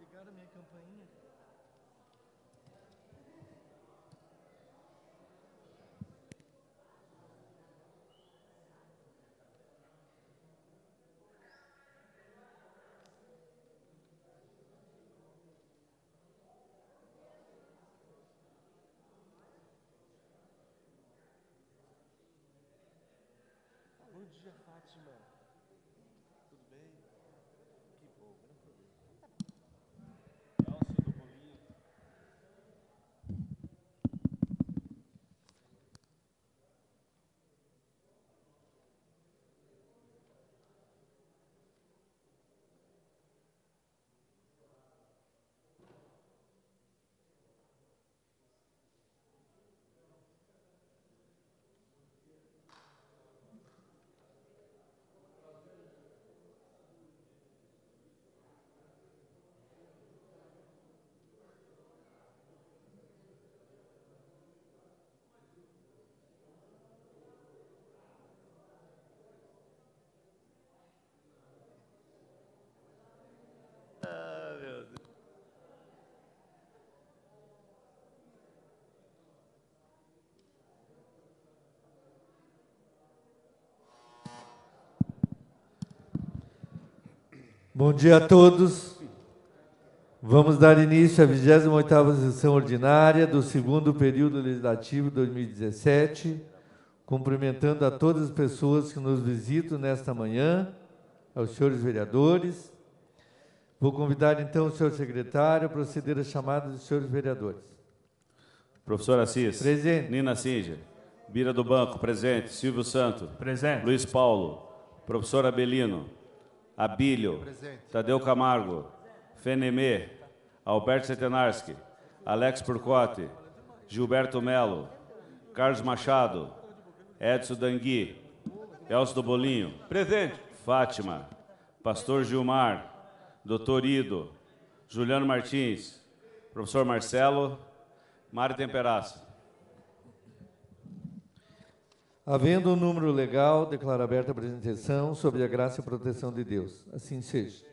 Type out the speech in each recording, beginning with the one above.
Desligaram a minha campainha. Bom dia, Fátima. Tudo bem? Que bom, não tem problema. Elcio do Bolinho. Ah, meu Deus. Bom dia a todos. Vamos dar início à 28ª sessão ordinária do segundo período legislativo 2017, cumprimentando a todas as pessoas que nos visitam nesta manhã, aos senhores vereadores. Vou convidar então o senhor secretário a proceder à chamada dos senhores vereadores. Professor Assis. Presente. Nina Singer. Bira do Banco, presente. Silvio Santo. Presente. Luiz Paulo. Professor Abelino. Abílio. Presente. Tadeu Camargo. Fenemê. Alberto Setenarski. Alex Purcote. Gilberto Melo. Carlos Machado. Edson Dangui. Elcio do Bolinho. Presente. Fátima. Pastor Gilmar. Doutor Ido. Juliano Martins. Professor Marcelo. Mário Temperaço. Havendo um número legal, declaro aberta a apresentação sobre a graça e proteção de Deus. Assim seja.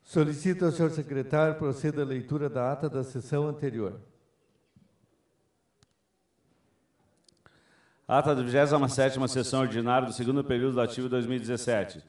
Solicito ao senhor secretário proceda à leitura da ata da sessão anterior. Ata da 27ª sessão ordinária do segundo período letivo 2017.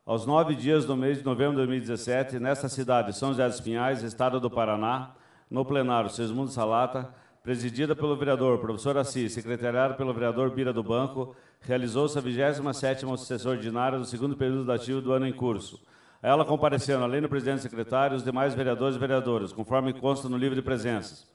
Aos 9 dias do mês de novembro de 2017, nesta cidade, São José dos Pinhais, estado do Paraná, no plenário Sesmundo Salata, presidida pelo vereador professor Assis, secretariado pelo vereador Bira do Banco, realizou-se a 27ª sessão ordinária do segundo período letivo do ano em curso. A ela compareceram, além do presidente e secretário, os demais vereadores e vereadoras, conforme consta no livro de presenças.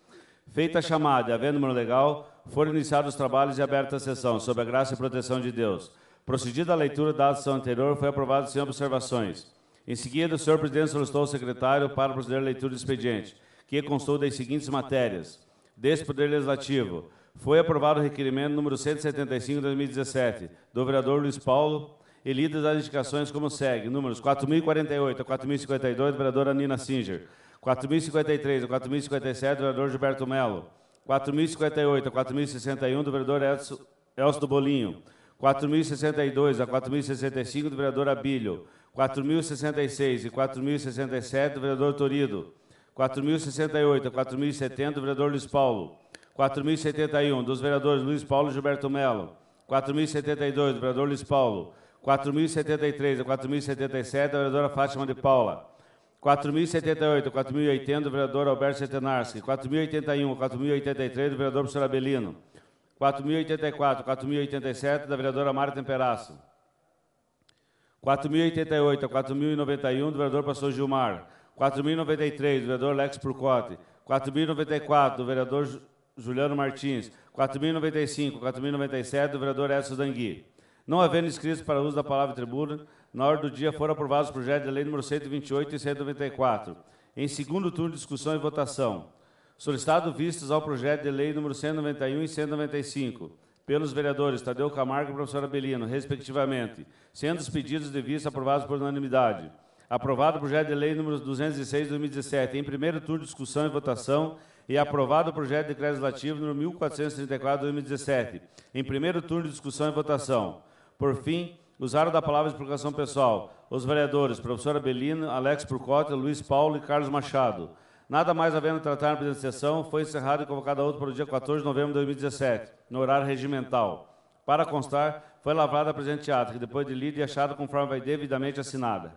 Feita a chamada e havendo número legal, foram iniciados os trabalhos e aberta a sessão, sob a graça e proteção de Deus. Procedida a leitura da sessão anterior, foi aprovado sem observações. Em seguida, o senhor presidente solicitou ao secretário para proceder à leitura do expediente, que constou das seguintes matérias. Desse Poder Legislativo, foi aprovado o requerimento número 175 de 2017, do vereador Luiz Paulo, e lidas as indicações como segue, números 4.048 a 4.052, da vereadora Nina Singer, 4.053 a 4.057, do vereador Gilberto Melo, 4.058 a 4.061, do vereador Elcio do Bolinho, 4.062 a 4.065, do vereador Abílio, 4.066 e 4.067, do vereador Torido, 4.068 a 4.070, do vereador Luiz Paulo, 4.071, dos vereadores Luiz Paulo e Gilberto Melo, 4.072, do vereador Luiz Paulo, 4.073 a 4.077, da vereadora Fátima de Paula, 4.078 a 4.080, do vereador Alberto Setenarski, 4.081 a 4.083, do vereador professor Abelino, 4.084 a 4.087, da vereadora Mário Temperaço, 4.088 a 4.091, do vereador pastor Gilmar, 4.093, do vereador Alex Purcote, 4.094, do vereador Juliano Martins. 4.095, 4.097, do vereador Edson Dangui. Não havendo inscritos para uso da palavra em tribuna, na ordem do dia foram aprovados os projetos de lei número 128 e 194. Em segundo turno de discussão e votação. Solicitado vistas ao projeto de lei número 191 e 195, pelos vereadores Tadeu Camargo e professora Belino, respectivamente, sendo os pedidos de vista aprovados por unanimidade. Aprovado o projeto de lei número 206 de 2017, em primeiro turno de discussão e votação, e aprovado o projeto de decreto legislativo número 1434 de 2017, em primeiro turno de discussão e votação. Por fim, usaram da palavra de explicação pessoal os vereadores professora Belino, Alex Purcota, Luiz Paulo e Carlos Machado. Nada mais havendo tratar na presente sessão, foi encerrado e convocado a outro para o dia 14 de novembro de 2017, no horário regimental. Para constar, foi lavrada a presente ata, que depois de lida e achada conforme vai devidamente assinada.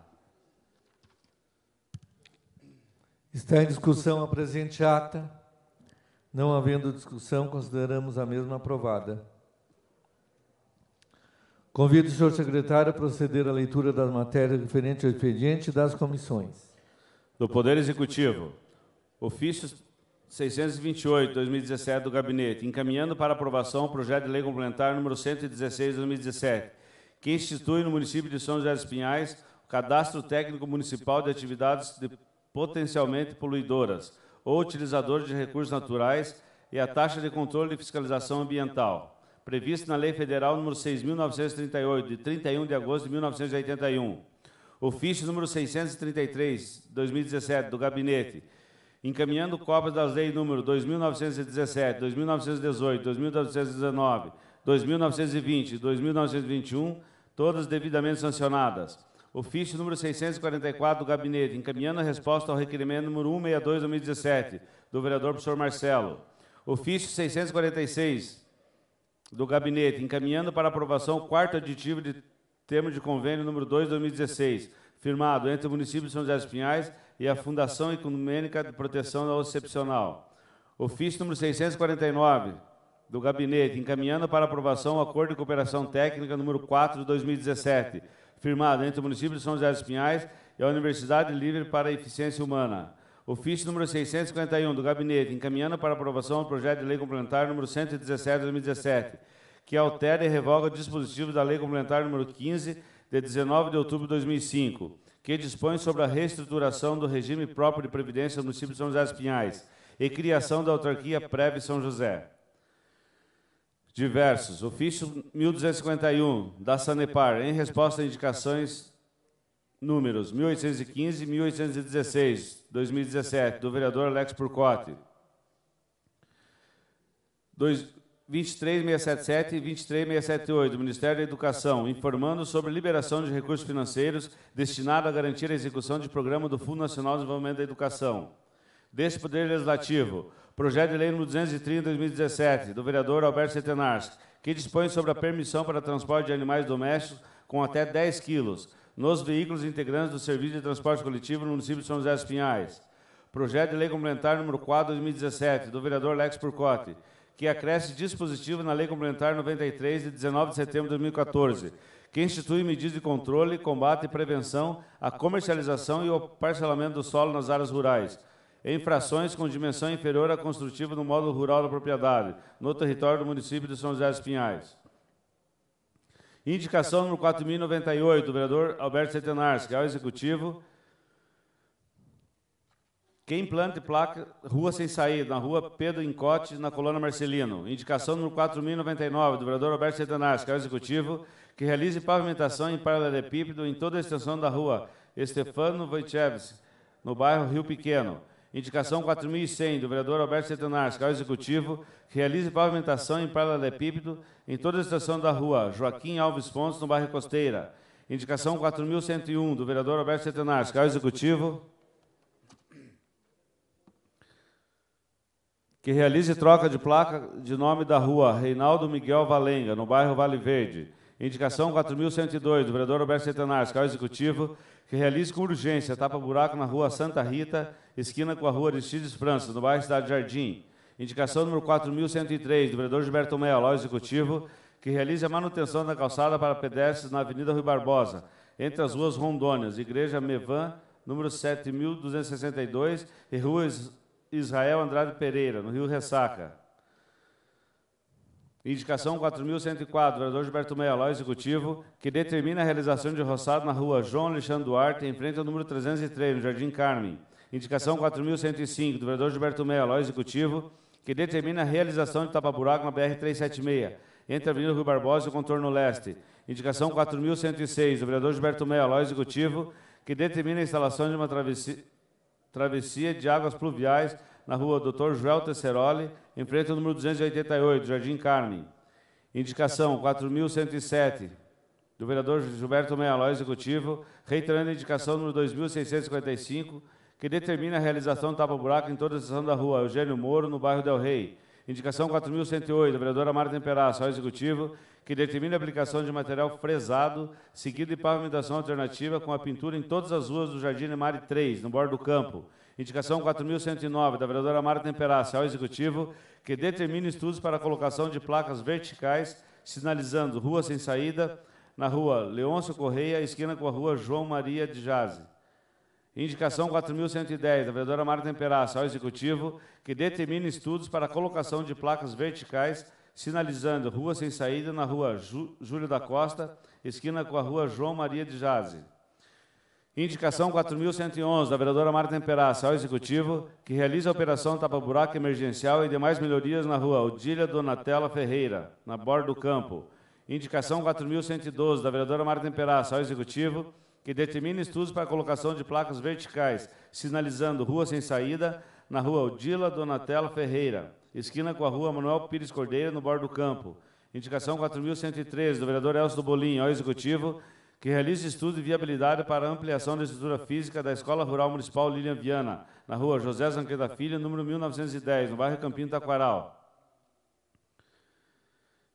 Está em discussão a presente ata. Não havendo discussão, consideramos a mesma aprovada. Convido o senhor secretário a proceder à leitura das matérias referentes ao expediente das comissões. Do Poder Executivo, ofício 628, 2017, do Gabinete, encaminhando para aprovação o projeto de lei complementar número 116, 2017, que institui no município de São José dos Pinhais o Cadastro Técnico Municipal de Atividades potencialmente poluidoras ou utilizadores de recursos naturais e a taxa de controle e fiscalização ambiental, previsto na Lei Federal número 6.938, de 31 de agosto de 1981. Ofício número 633, 2017, do Gabinete, encaminhando cópias das leis número 2.917, 2.918, 2.919, 2.920 e 2.921, todas devidamente sancionadas. Ofício número 644 do Gabinete, encaminhando a resposta ao requerimento número 162, 2017, do vereador professor Marcelo. Ofício 646 do Gabinete, encaminhando para aprovação o quarto aditivo de termo de convênio número 2, 2016, firmado entre o município de São José dos Pinhais e a Fundação Ecumênica de Proteção Excepcional. Ofício número 649 do Gabinete, encaminhando para aprovação o acordo de cooperação técnica número 4 de 2017, firmado entre o município de São José dos Pinhais e a Universidade Livre para a Eficiência Humana. Ofício número 651 do Gabinete, encaminhando para aprovação o projeto de lei complementar número 117 de 2017, que altera e revoga o dispositivo da lei complementar número 15 de 19 de outubro de 2005, que dispõe sobre a reestruturação do regime próprio de previdência do município de São José dos Pinhais e criação da autarquia Prev São José. Diversos. Ofício 1251 da Sanepar, em resposta a indicações números 1815 e 1816, 2017, do vereador Alex Purcota. 23677 e 23678, do Ministério da Educação, informando sobre liberação de recursos financeiros destinados a garantir a execução de programa do Fundo Nacional de Desenvolvimento da Educação. Deste Poder Legislativo, projeto de lei número 230, 2017, do vereador Alberto Setenars, que dispõe sobre a permissão para transporte de animais domésticos com até 10 quilos nos veículos integrantes do Serviço de Transporte Coletivo no município de São José dos Pinhais. Projeto de lei complementar número 4, 2017, do vereador Alex Purcota, que acresce dispositivo na Lei Complementar 93, de 19 de setembro de 2014, que institui medidas de controle, combate e prevenção à comercialização e ao parcelamento do solo nas áreas rurais, infrações com dimensão inferior à construtiva no módulo rural da propriedade, no território do município de São José dos Pinhais. Indicação número 4.098, do vereador Alberto Setenars, que é o Executivo, que implante placa Rua Sem Saída, na Rua Pedro Incote, na Colônia Marcelino. Indicação número 4.099, do vereador Alberto Setenars, que é o Executivo, que realize pavimentação em paralelepípedo em toda a extensão da Rua Estefano Wojciechowski, no bairro Rio Pequeno. Indicação 4.100, do vereador Alberto Setenars, que é o Executivo, que realize pavimentação em paralelepípedo em toda a extensão da Rua Joaquim Alves Pontes, no bairro Costeira. Indicação 4.101, do vereador Alberto Setenars, que é o Executivo, que realize troca de placa de nome da Rua Reinaldo Miguel Valenga, no bairro Vale Verde. Indicação 4.102, do vereador Alberto Setenars, que é o Executivo, que realize com urgência tapa-buraco na Rua Santa Rita, esquina com a Rua Aristides França, no bairro Cidade Jardim. Indicação número 4.103, do vereador Gilberto Mello, ao Executivo, que realize a manutenção da calçada para pedestres na Avenida Rui Barbosa, entre as ruas Rondônias, Igreja Mevan, número 7.262, e Rua Israel Andrade Pereira, no Rio Ressaca. Indicação 4.104, do vereador Gilberto Mello, ao Executivo, que determina a realização de roçado na rua João Alexandre Duarte, em frente ao número 303, no Jardim Carmen. Indicação 4.105, do vereador Gilberto Mello, ao Executivo, que determina a realização de tapa-buraco na BR-376, entre a Avenida Rui Barbosa e o contorno leste. Indicação 4.106, do vereador Gilberto Mello, ao Executivo, que determina a instalação de uma travessia de águas pluviais na rua Dr. Joel Tesseroli, em frente ao número 288, Jardim Carmen. Indicação 4.107, do vereador Gilberto Mello, ao Executivo, reiterando a indicação número 2.655, que determina a realização de tapa-buraco em toda a seção da rua Eugênio Moro, no bairro Del Rey. Indicação 4.108, da vereadora Marta Temperaço, ao Executivo, que determina a aplicação de material fresado, seguido de pavimentação alternativa com a pintura em todas as ruas do Jardim Nemari 3, no bordo do campo. Indicação 4.109, da vereadora Marta Temperaço, ao Executivo, que determina estudos para a colocação de placas verticais, sinalizando rua sem saída, na rua Leôncio Correia, esquina com a rua João Maria de Jazze. Indicação 4.110, da vereadora Marta Temperaço, ao Executivo, que determina estudos para a colocação de placas verticais, sinalizando rua sem saída na rua Júlio da Costa, esquina com a rua João Maria de Jazze. Indicação 4.111, da vereadora Marta Temperaço, ao Executivo, que realiza a operação tapa-buraco emergencial e demais melhorias na rua Odília Donatella Ferreira, na borda do campo. Indicação 4.112, da vereadora Marta Temperaço, ao Executivo, que determina estudos para a colocação de placas verticais, sinalizando rua sem saída na rua Odília Donatella Ferreira, esquina com a rua Manuel Pires Cordeiro, no bordo do campo. Indicação 4.113, do vereador Elcio do Bolinho, ao Executivo, que realize estudo de viabilidade para a ampliação da estrutura física da Escola Rural Municipal Lilian Viana, na rua José Zanqueda Filho, número 1910, no bairro Campinho Taquaral.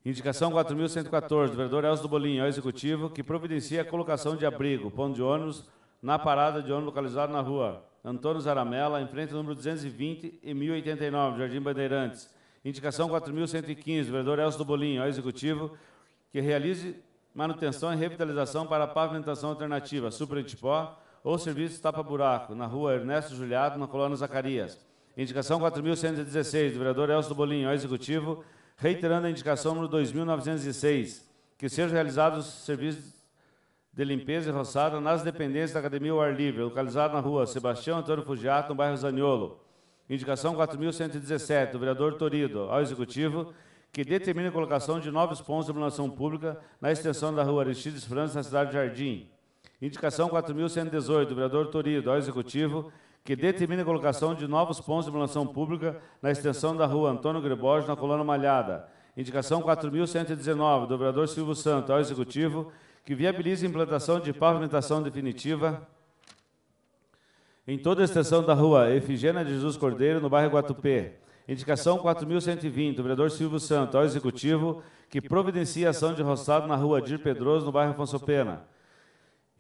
Indicação 4.114, do vereador Elcio do Bolinho, ao Executivo, que providencia a colocação de abrigo, ponto de ônibus, na parada de ônibus localizada na rua Antônio Zaramella, em frente ao número 220 e 1089, Jardim Bandeirantes. Indicação 4.115, do vereador Elcio do Bolinho, ao Executivo, que realize manutenção e revitalização para a pavimentação alternativa, Supra-Antipó, ou serviço tapa-buraco, na rua Ernesto Juliado, na colônia Zacarias. Indicação 4.116, do vereador Elcio do Bolinho, ao Executivo, reiterando a indicação número 2.906, que sejam realizados serviços de limpeza e roçada nas dependências da Academia ao Ar Livre, localizada na rua Sebastião Antônio Fugiato, no bairro Zaniolo. Indicação 4.117, do vereador Torido, ao Executivo, que determina a colocação de novos pontos de iluminação pública na extensão da rua Aristides França, na cidade de Jardim. Indicação 4.118, do vereador Torido, ao Executivo, que determina a colocação de novos pontos de iluminação pública na extensão da rua Antônio Gregório, na colônia Malhada. Indicação 4.119, do vereador Silvio Santos, ao Executivo, que viabiliza a implantação de pavimentação definitiva em toda a extensão da rua Efigênia de Jesus Cordeiro, no bairro Guatupé. Indicação 4.120, do vereador Silvio Santos, ao Executivo, que providencia a ação de roçado na rua Dir Pedroso, no bairro Afonso Pena.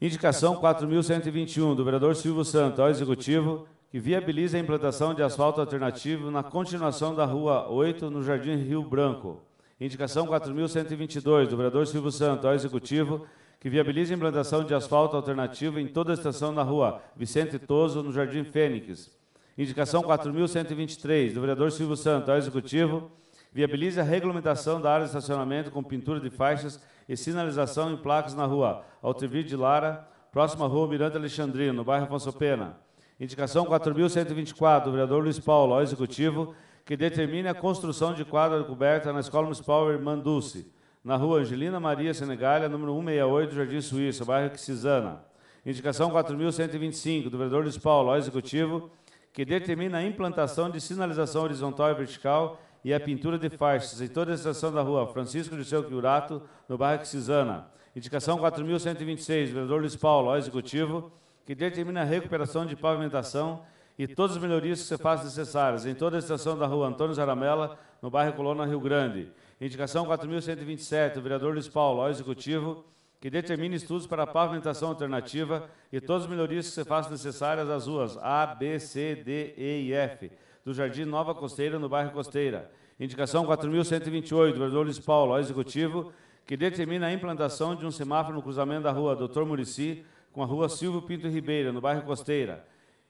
Indicação 4.121, do vereador Silvio Santos, ao Executivo, que viabiliza a implantação de asfalto alternativo na continuação da rua 8, no Jardim Rio Branco. Indicação 4.122, do vereador Silvio Santos, ao Executivo, que viabiliza a implantação de asfalto alternativo em toda a extensão da rua Vicente Toso, no Jardim Fênix. Indicação 4.123, do vereador Silvio Santos, ao Executivo, viabiliza a regulamentação da área de estacionamento com pintura de faixas e sinalização em placas na rua Altrevide de Lara, próxima à rua Mirante Alexandrino, no bairro Afonso Pena. Indicação 4.124, do vereador Luiz Paulo, ao Executivo, que determine a construção de quadra coberta na Escola Municipal Irmã Dulce, na rua Angelina Maria Senegalha, número 168, do Jardim Suíça, bairro Quixizana. Indicação 4.125, do vereador Luiz Paulo, ao Executivo, que determina a implantação de sinalização horizontal e vertical e a pintura de faixas em toda a extensão da rua Francisco de Seu Quiurato, no bairro Quixizana. Indicação 4.126, do vereador Luiz Paulo, ao Executivo, que determina a recuperação de pavimentação e todas as melhorias que se façam necessárias em toda a extensão da rua Antônio Zaramella, no bairro Colônia Rio Grande. Indicação 4.127, do vereador Luiz Paulo, ao Executivo, que determine estudos para a pavimentação alternativa e todas as melhorias que se façam necessárias às ruas A, B, C, D, E e F, do Jardim Nova Costeira, no bairro Costeira. Indicação 4.128, do vereador Luiz Paulo, ao Executivo, que determina a implantação de um semáforo no cruzamento da rua Dr. Muricy com a rua Silvio Pinto Ribeira, no bairro Costeira.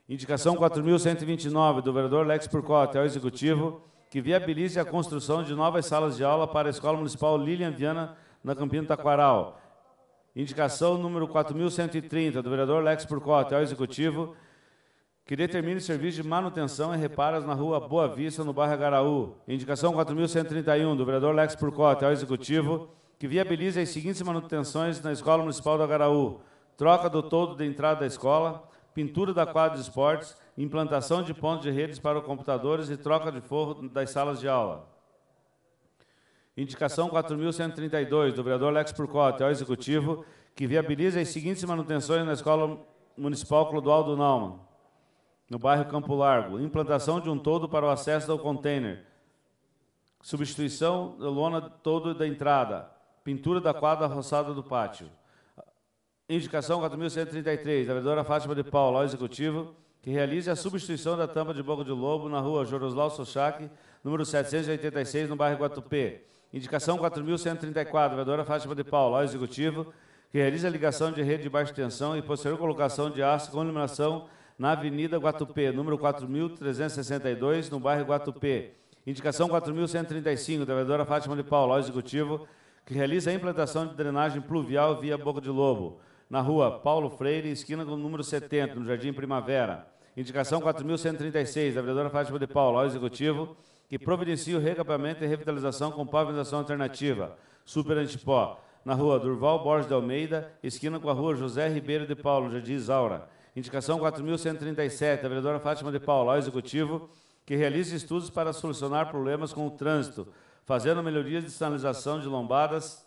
Indicação 4.129, do vereador Lex Purcotti, ao Executivo, que viabilize a construção de novas salas de aula para a Escola Municipal Lilian Viana, na Campina Taquaral. Indicação número 4.130, do vereador Lex Purcotti, ao Executivo, que determine serviço de manutenção e reparos na rua Boa Vista, no bairro Agaraú. Indicação 4.131, do vereador Lex Purcotti, ao Executivo, que viabilize as seguintes manutenções na Escola Municipal do Agaraú: troca do toldo de entrada da escola, pintura da quadra de esportes, implantação de pontos de redes para os computadores e troca de forro das salas de aula. Indicação 4.132, do vereador Lex Purcotti, ao Executivo, que viabilize as seguintes manutenções na Escola Municipal Clodoaldo Naumann, no bairro Campo Largo: implantação de um toldo para o acesso ao container, substituição da lona toldo da entrada, pintura da quadra roçada do pátio. Indicação 4.133, da vereadora Fátima de Paula, ao Executivo, que realize a substituição da tampa de boca de lobo na rua Joroslau Sochak, número 786, no bairro Guatupê. Indicação 4.134, da vereadora Fátima de Paula, ao Executivo, que realize a ligação de rede de baixa tensão e posterior colocação de aço com iluminação na Avenida Guatupê, número 4.362, no bairro Guatupê. Indicação 4.135, da vereadora Fátima de Paula, ao Executivo, que realiza a implantação de drenagem pluvial via Boca de Lobo, na rua Paulo Freire, esquina com o número 70, no Jardim Primavera. Indicação 4.136, da vereadora Fátima de Paula, ao Executivo, que providencie o recapeamento e revitalização com pavimentação alternativa, Super Antipó, na rua Durval Borges de Almeida, esquina com a rua José Ribeiro de Paulo, no Jardim Isaura. Indicação 4.137, da vereadora Fátima de Paula, ao Executivo, que realize estudos para solucionar problemas com o trânsito, fazendo melhorias de sinalização de lombadas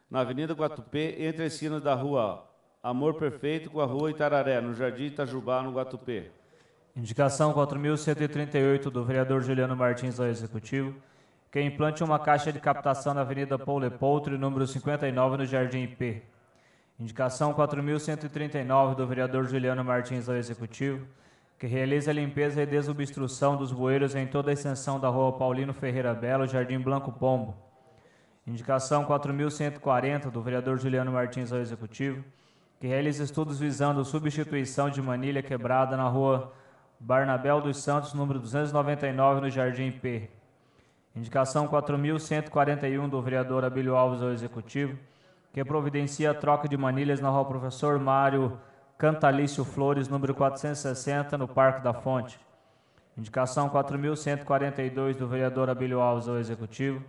na Avenida Guatupê, entre as esquinas da rua Amor Perfeito com a rua Itararé, no Jardim Itajubá, no Guatupê. Indicação 4.138, do vereador Juliano Martins, ao Executivo, que implante uma caixa de captação na Avenida Paul Lepoutre, número 59, no Jardim IP. Indicação 4.139, do vereador Juliano Martins, ao Executivo, que realize a limpeza e desobstrução dos bueiros em toda a extensão da rua Paulino Ferreira Belo, Jardim Blanco Pombo. Indicação 4.140, do vereador Juliano Martins, ao Executivo, que realize estudos visando substituição de manilha quebrada na rua Barnabel dos Santos, número 299, no Jardim P. Indicação 4.141, do vereador Abílio Alves, ao Executivo, que providencia a troca de manilhas na rua Professor Mário Cantalício Flores, número 460, no Parque da Fonte. Indicação 4.142, do vereador Abílio Alves, ao Executivo,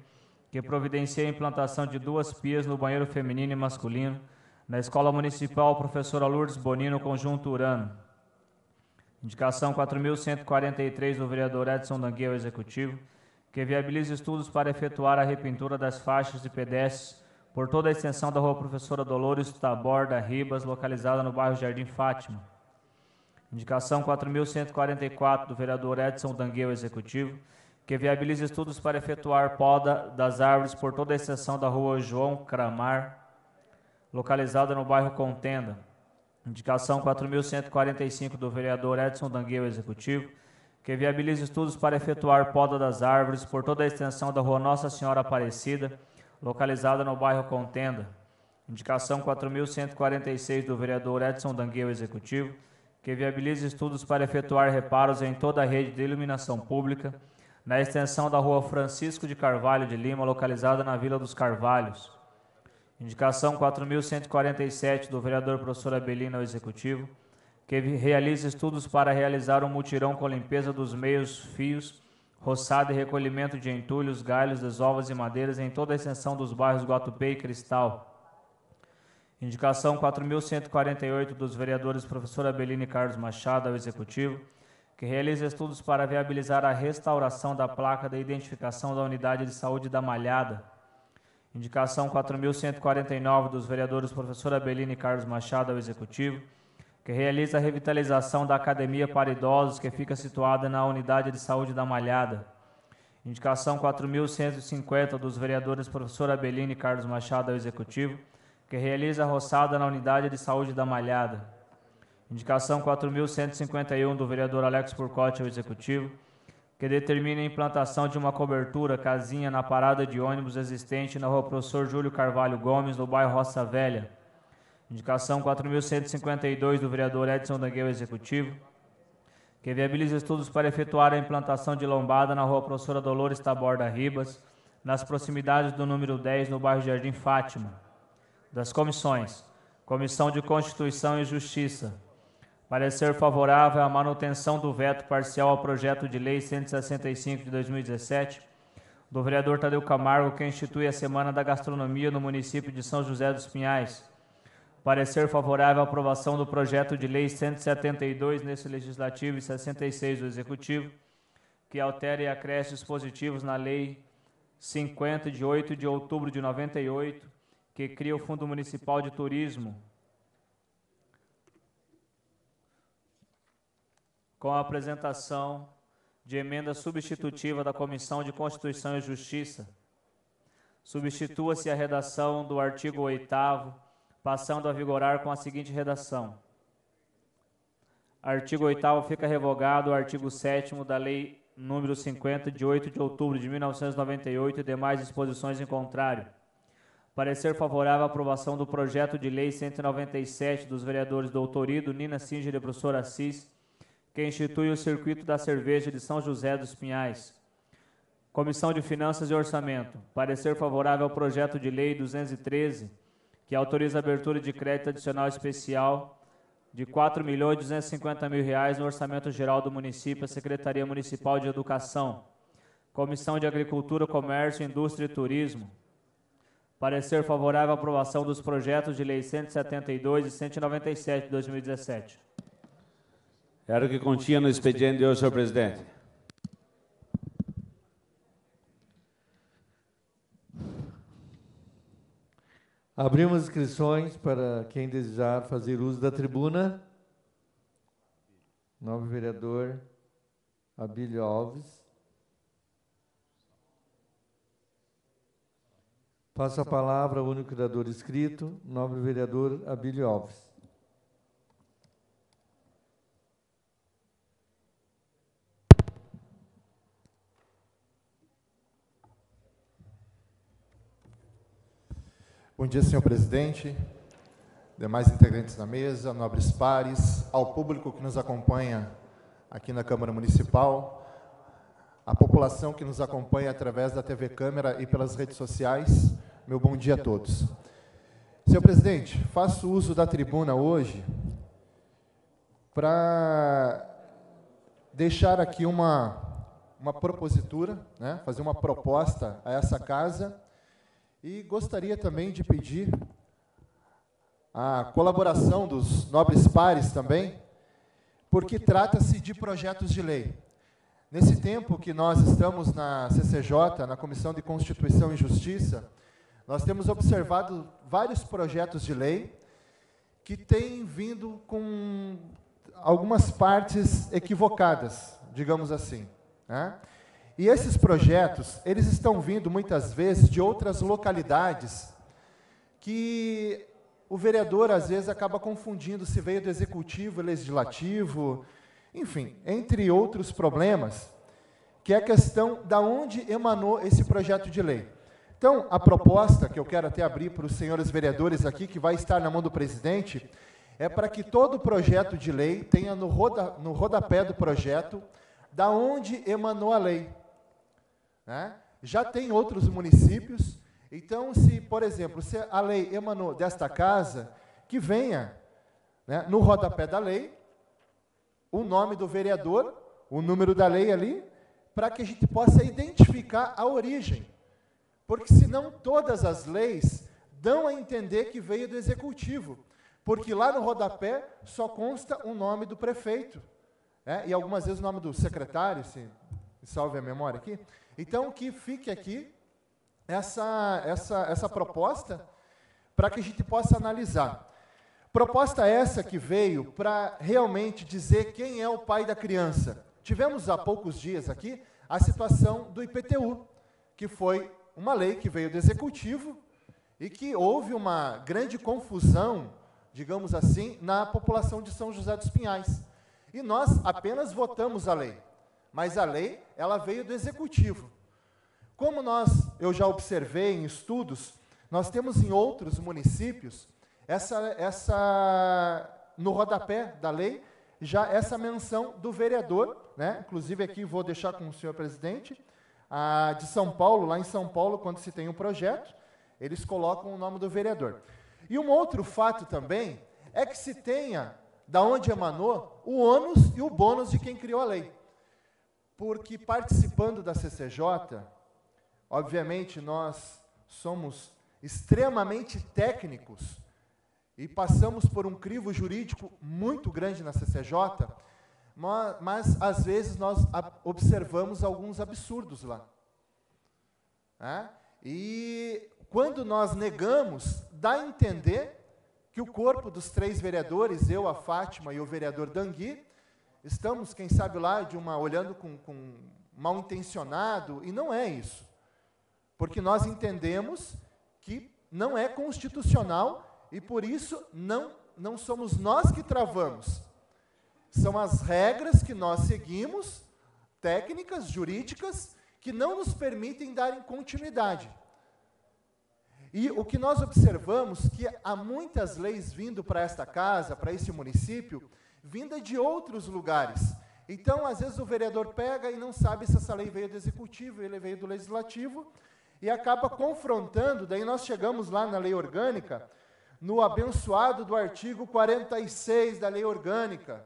que providencia a implantação de 2 pias no banheiro feminino e masculino, na Escola Municipal Professora Lourdes Bonino, Conjunto Urano. Indicação 4.143, do vereador Edson Danguia, ao Executivo, que viabilize estudos para efetuar a repintura das faixas de pedestres por toda a extensão da rua Professora Dolores Taborda Ribas, localizada no bairro Jardim Fátima. Indicação 4.144, do vereador Edson Danguia, ao Executivo, que viabilize estudos para efetuar poda das árvores por toda a extensão da rua João Cramar, localizada no bairro Contenda. Indicação 4.145, do vereador Edson Danguia, ao Executivo, que viabilize estudos para efetuar poda das árvores por toda a extensão da rua Nossa Senhora Aparecida, localizada no bairro Contenda. Indicação 4.146, do vereador Edson Danguia, ao Executivo, que viabilize estudos para efetuar reparos em toda a rede de iluminação pública, na extensão da rua Francisco de Carvalho de Lima, localizada na Vila dos Carvalhos. Indicação 4.147, do vereador professor Abelino, ao Executivo, que realize estudos para realizar um mutirão com limpeza dos meios fios, roçado e recolhimento de entulhos, galhos, desovas e madeiras em toda a extensão dos bairros Guatupê e Cristal. Indicação 4.148, dos vereadores professor Abelino e Carlos Machado, ao Executivo, que realize estudos para viabilizar a restauração da placa da identificação da Unidade de Saúde da Malhada. Indicação 4.149, dos vereadores professor Abelino e Carlos Machado, ao Executivo, que realiza a revitalização da Academia para Idosos, que fica situada na Unidade de Saúde da Malhada. Indicação 4.150, dos vereadores professor Abelino e Carlos Machado, ao Executivo, que realiza a roçada na Unidade de Saúde da Malhada. Indicação 4.151, do vereador Alex Purcotti, ao Executivo, que determina a implantação de uma cobertura, casinha, na parada de ônibus existente na rua Professor Júlio Carvalho Gomes, no bairro Roça Velha. Indicação 4.152, do vereador Edson Danguia, ao Executivo, que viabiliza estudos para efetuar a implantação de lombada na Rua Professora Dolores Taborda Ribas, nas proximidades do número 10, no bairro Jardim Fátima. Das comissões: Comissão de Constituição e Justiça. Parecer favorável à manutenção do veto parcial ao projeto de lei 165 de 2017, do vereador Tadeu Camargo, que institui a Semana da Gastronomia no município de São José dos Pinhais. Parecer favorável à aprovação do projeto de lei 172 nesse legislativo e 66 do executivo, que altera e acresce dispositivos na lei 50 de 8 de outubro de 98, que cria o Fundo Municipal de Turismo, com a apresentação de emenda substitutiva da Comissão de Constituição e Justiça. Substitua-se a redação do artigo 8º, passando a vigorar com a seguinte redação: artigo 8º fica revogado o artigo 7º da Lei número 50, de 8 de outubro de 1998 e demais disposições em contrário. Parecer favorável à aprovação do projeto de lei 197 dos vereadores Doutor Ido, Nina Singer e professor Assis, que institui o Circuito da Cerveja de São José dos Pinhais. Comissão de Finanças e Orçamento. Parecer favorável ao projeto de lei 213, que autoriza a abertura de crédito adicional especial de R$ 4.250.000 no Orçamento Geral do Município, à Secretaria Municipal de Educação. Comissão de Agricultura, Comércio, Indústria e Turismo. Parecer favorável à aprovação dos projetos de lei 172 e 197 de 2017. Era o que continha no expediente de hoje, senhor presidente. Abrimos inscrições para quem desejar fazer uso da tribuna. Novo vereador Abílio Alves. Passo a palavra ao único vereador inscrito, novo vereador Abílio Alves. Bom dia, senhor presidente, demais integrantes da mesa, nobres pares, ao público que nos acompanha aqui na Câmara Municipal, a população que nos acompanha através da TV Câmara e pelas redes sociais, meu bom dia a todos. Senhor presidente, faço uso da tribuna hoje para deixar aqui uma propositura, né, fazer uma proposta a essa casa. E gostaria também de pedir a colaboração dos nobres pares também, porque trata-se de projetos de lei. Nesse tempo que nós estamos na CCJ, na Comissão de Constituição e Justiça, nós temos observado vários projetos de lei que têm vindo com algumas partes equivocadas, digamos assim, né? E esses projetos, eles estão vindo muitas vezes de outras localidades que o vereador às vezes acaba confundindo se veio do executivo, legislativo, enfim, entre outros problemas, que é a questão da onde emanou esse projeto de lei. Então, a proposta que eu quero até abrir para os senhores vereadores aqui, que vai estar na mão do presidente, é para que todo projeto de lei tenha no rodapé do projeto da onde emanou a lei. Né? Já tem outros municípios, então, se, por exemplo, se a lei emanou desta casa, que venha, né, no rodapé da lei, o nome do vereador, o número da lei ali, para que a gente possa identificar a origem. Porque senão todas as leis dão a entender que veio do executivo, porque lá no rodapé só consta o nome do prefeito, né, e algumas vezes o nome do secretário, se salve a memória aqui. Então, que fique aqui essa proposta para que a gente possa analisar. Proposta essa que veio para realmente dizer quem é o pai da criança. Tivemos há poucos dias aqui a situação do IPTU, que foi uma lei que veio do Executivo e que houve uma grande confusão, digamos assim, na população de São José dos Pinhais. E nós apenas votamos a lei. Mas a lei, ela veio do Executivo. Como eu já observei em estudos, nós temos em outros municípios, no rodapé da lei, já essa menção do vereador, né? Inclusive aqui vou deixar com o senhor presidente, de São Paulo, lá em São Paulo, quando se tem um projeto, eles colocam o nome do vereador. E um outro fato também é que se tenha, da onde emanou, o ônus e o bônus de quem criou a lei. Porque participando da CCJ, obviamente nós somos extremamente técnicos e passamos por um crivo jurídico muito grande na CCJ, mas às vezes nós observamos alguns absurdos lá. Né? E quando nós negamos, dá a entender que o corpo dos 3 vereadores, eu, a Fátima e o vereador Dangui, estamos, quem sabe lá, olhando com mal intencionado, e não é isso. Porque nós entendemos que não é constitucional e por isso não somos nós que travamos. São as regras que nós seguimos, técnicas, jurídicas, que não nos permitem dar continuidade. E o que nós observamos que há muitas leis vindo para esta casa, para esse município, vinda de outros lugares. Então, às vezes, o vereador pega e não sabe se essa lei veio do Executivo, ele veio do Legislativo, e acaba confrontando, daí nós chegamos lá na lei orgânica, no abençoado do artigo 46 da lei orgânica,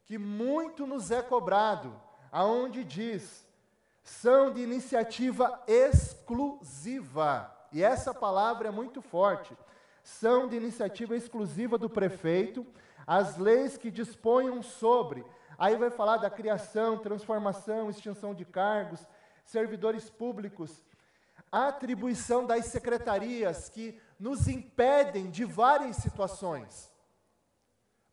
que muito nos é cobrado, aonde diz, são de iniciativa exclusiva, e essa palavra é muito forte, são de iniciativa exclusiva do prefeito, as leis que disponham sobre, aí vai falar da criação, transformação, extinção de cargos, servidores públicos, a atribuição das secretarias que nos impedem de várias situações.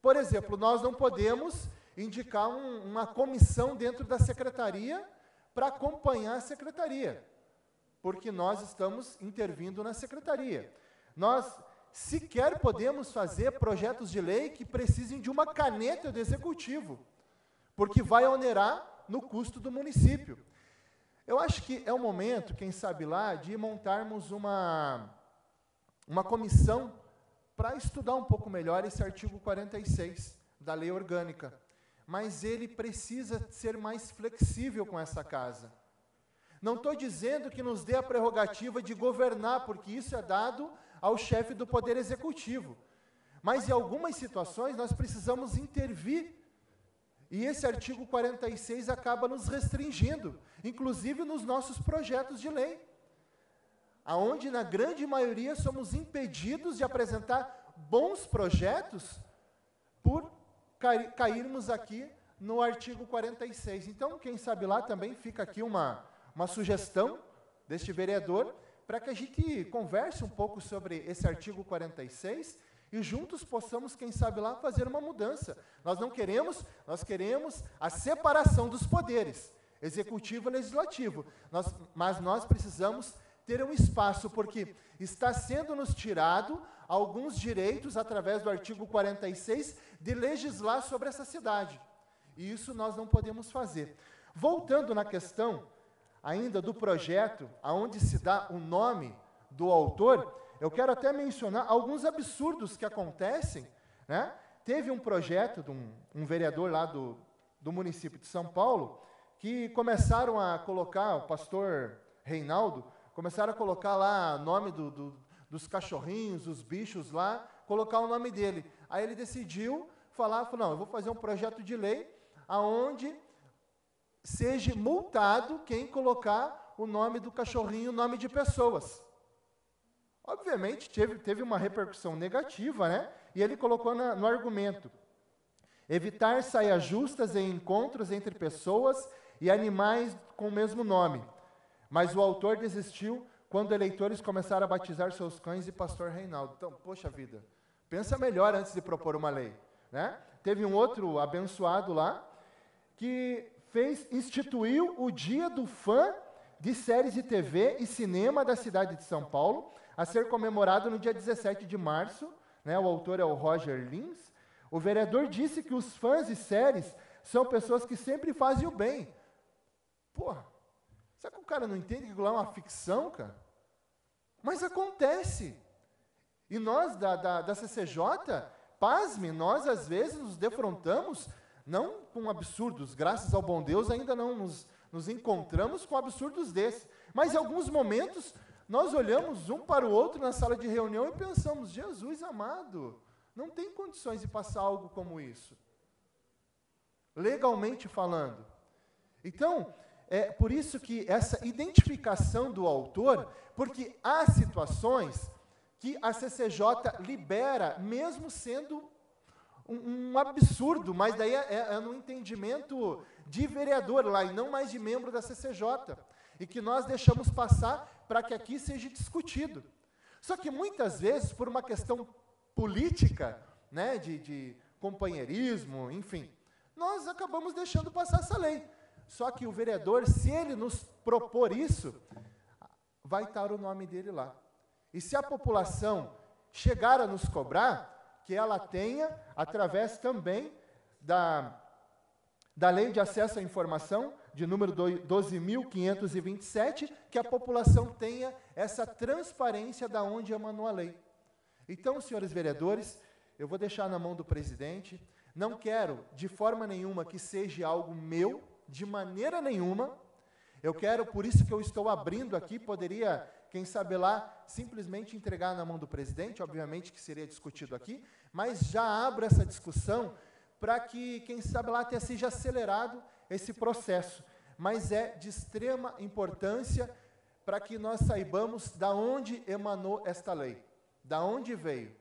Por exemplo, nós não podemos indicar uma comissão dentro da secretaria para acompanhar a secretaria, porque nós estamos intervindo na secretaria. Nós sequer podemos fazer projetos de lei que precisem de uma caneta do Executivo, porque vai onerar no custo do município. Eu acho que é o momento, quem sabe lá, de montarmos uma comissão para estudar um pouco melhor esse artigo 46 da lei orgânica. Mas ele precisa ser mais flexível com essa casa. Não estou dizendo que nos dê a prerrogativa de governar, porque isso é dado ao chefe do Poder Executivo. Mas em algumas situações nós precisamos intervir. E esse artigo 46 acaba nos restringindo, inclusive nos nossos projetos de lei, aonde na grande maioria somos impedidos de apresentar bons projetos por cairmos aqui no artigo 46. Então, quem sabe lá também fica aqui uma sugestão deste vereador, para que a gente converse um pouco sobre esse artigo 46 e juntos possamos, quem sabe lá, fazer uma mudança. Nós queremos a separação dos poderes, executivo e legislativo, mas nós precisamos ter um espaço, porque está sendo nos tirado alguns direitos, através do artigo 46, de legislar sobre essa cidade. E isso nós não podemos fazer. Voltando na questão ainda do projeto, aonde se dá o nome do autor, eu quero até mencionar alguns absurdos que acontecem, né? Teve um projeto de um vereador lá do município de São Paulo, que começaram a colocar, o pastor Reinaldo, começaram a colocar lá o nome dos cachorrinhos, dos bichos lá, colocar o nome dele. Aí ele decidiu falou, não, eu vou fazer um projeto de lei aonde seja multado quem colocar o nome do cachorrinho, o nome de pessoas. Obviamente, teve uma repercussão negativa, né? E ele colocou no argumento: evitar saias justas em encontros entre pessoas e animais com o mesmo nome. Mas o autor desistiu quando eleitores começaram a batizar seus cães de pastor Reinaldo. Então, poxa vida, pensa melhor antes de propor uma lei, né? Teve um outro abençoado lá que instituiu o Dia do Fã de Séries de TV e Cinema da cidade de São Paulo, a ser comemorado no dia 17 de março, né? O autor é o Roger Lins. O vereador disse que os fãs de séries são pessoas que sempre fazem o bem. Porra, será que o cara não entende que aquilo é uma ficção, cara? Mas acontece. E nós, da CCJ, pasme, nós às vezes nos defrontamos Não com absurdos, graças ao bom Deus ainda não nos encontramos com absurdos desses. Mas em alguns momentos nós olhamos um para o outro na sala de reunião e pensamos, Jesus amado, não tem condições de passar algo como isso. Legalmente falando. Então, é por isso que essa identificação do autor, porque há situações que a CCJ libera, mesmo sendo um absurdo, mas daí é no entendimento de vereador lá, e não mais de membro da CCJ, e que nós deixamos passar para que aqui seja discutido. Só que muitas vezes, por uma questão política, né, de companheirismo, enfim, nós acabamos deixando passar essa lei. Só que o vereador, se ele nos propor isso, vai estar o nome dele lá. E se a população chegar a nos cobrar, que ela tenha, através também da Lei de Acesso à Informação, de número 12.527, que a população tenha essa transparência da onde emanou a lei. Então, senhores vereadores, eu vou deixar na mão do presidente. Não quero, de forma nenhuma, que seja algo meu, de maneira nenhuma. Eu quero, por isso que eu estou abrindo aqui, poderia, quem sabe lá, simplesmente entregar na mão do presidente, obviamente que seria discutido aqui, mas já abro essa discussão para que, quem sabe lá, até seja acelerado esse processo. Mas é de extrema importância para que nós saibamos da onde emanou esta lei, da onde veio.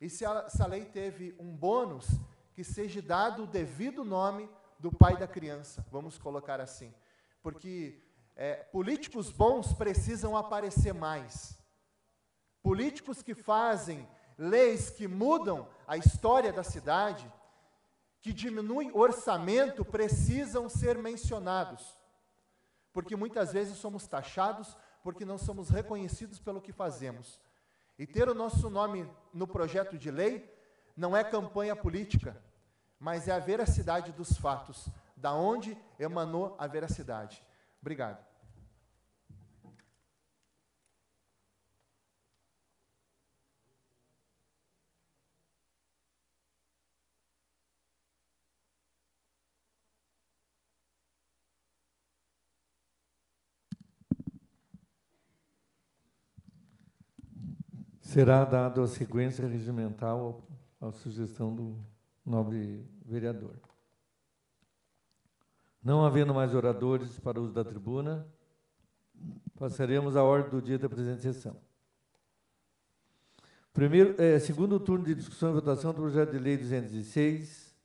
E se essa lei teve um bônus, que seja dado o devido nome do pai da criança, vamos colocar assim. Porque políticos bons precisam aparecer mais. Políticos que fazem leis que mudam a história da cidade, que diminuem o orçamento, precisam ser mencionados. Porque muitas vezes somos taxados porque não somos reconhecidos pelo que fazemos. E ter o nosso nome no projeto de lei não é campanha política, mas é a veracidade dos fatos, da onde emanou a veracidade. Obrigado. Será dado a sequência regimental à sugestão do nobre vereador. Não havendo mais oradores para uso da tribuna, passaremos à ordem do dia da presente sessão. Segundo turno de discussão e votação do projeto de lei 206,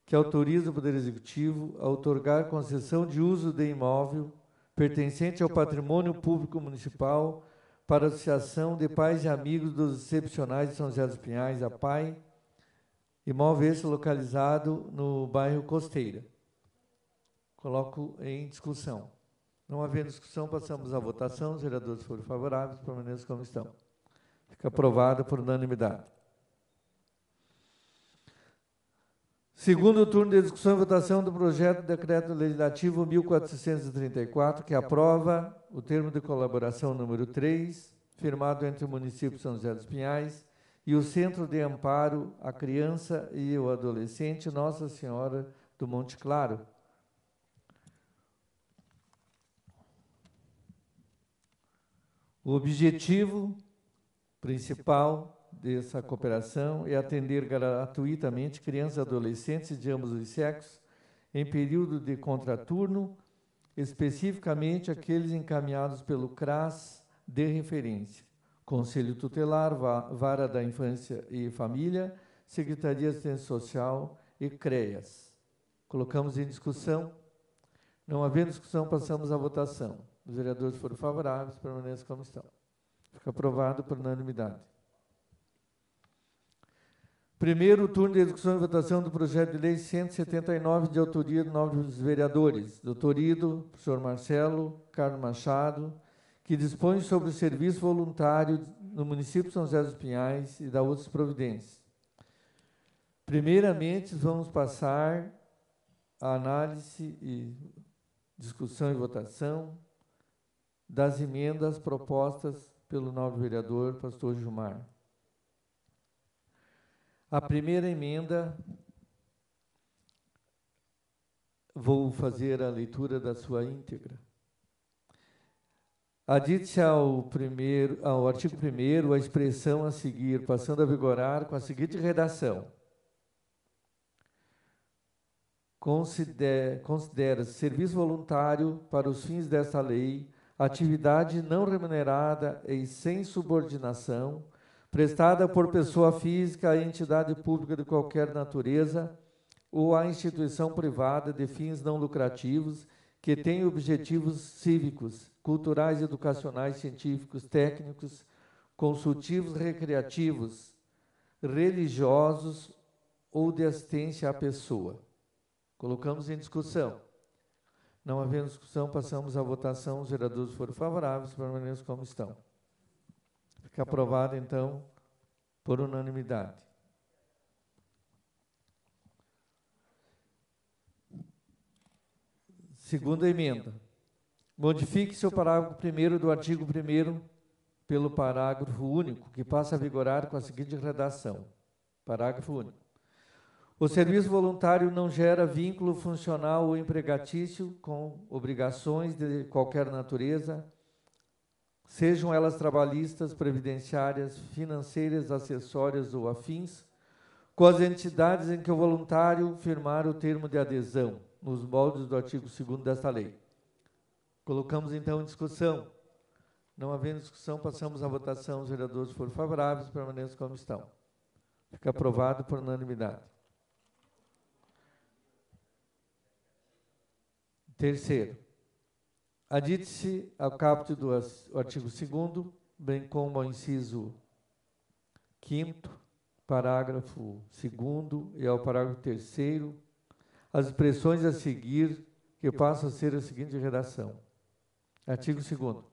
que autoriza o Poder Executivo a outorgar concessão de uso de imóvel pertencente ao patrimônio público municipal para a Associação de Pais e Amigos dos Excepcionais de São José dos Pinhais, a PAI, imóvel esse localizado no bairro Costeira. Coloco em discussão. Não havendo discussão, passamos à votação. Os vereadores forem favoráveis, permaneçam como estão. Fica aprovado por unanimidade. Segundo turno de discussão e votação do projeto de decreto legislativo 1434, que aprova o termo de colaboração número 3, firmado entre o município de São José dos Pinhais e o Centro de Amparo à Criança e o Adolescente Nossa Senhora do Monte Claro. O objetivo principal dessa cooperação é atender gratuitamente crianças e adolescentes de ambos os sexos em período de contraturno, especificamente aqueles encaminhados pelo CRAS de referência, Conselho Tutelar, Vara da Infância e Família, Secretaria de Assistência Social e CREAS. Colocamos em discussão. Não havendo discussão, passamos à votação. Os vereadores foram favoráveis, permaneçam como estão. Fica aprovado por unanimidade. Primeiro turno de discussão e votação do projeto de lei 179, de autoria de novos vereadores, doutor Ido, professor Marcelo, Carlos Machado, que dispõe sobre o serviço voluntário no município de São José dos Pinhais e da outras providências. Primeiramente, vamos passar a análise e discussão e votação das emendas propostas pelo nobre vereador, pastor Gilmar. A primeira emenda vou fazer a leitura da sua íntegra. Adite-se ao artigo 1º a expressão a seguir, passando a vigorar com a seguinte redação. Considera-se serviço voluntário para os fins desta lei, atividade não remunerada e sem subordinação, prestada por pessoa física a entidade pública de qualquer natureza ou a instituição privada de fins não lucrativos que tem objetivos cívicos, culturais, educacionais, científicos, técnicos, consultivos, recreativos, religiosos ou de assistência à pessoa. Colocamos em discussão. Não havendo discussão, passamos à votação. Os vereadores foram favoráveis, permaneçam como estão. Fica aprovado, então, por unanimidade. Segunda emenda. Modifique-se o parágrafo 1º do artigo 1º pelo parágrafo único, que passa a vigorar com a seguinte redação. Parágrafo único. O serviço voluntário não gera vínculo funcional ou empregatício com obrigações de qualquer natureza, sejam elas trabalhistas, previdenciárias, financeiras, acessórias ou afins, com as entidades em que o voluntário firmar o termo de adesão, nos moldes do artigo 2º desta lei. Colocamos, então, em discussão. Não havendo discussão, passamos à votação. Os vereadores foram favoráveis, permaneçam como estão. Fica aprovado por unanimidade. Terceiro, adite-se ao caput do artigo 2º, bem como ao inciso 5º, parágrafo 2º e ao parágrafo 3º, as expressões a seguir, que passam a ser a seguinte redação. Artigo 2º.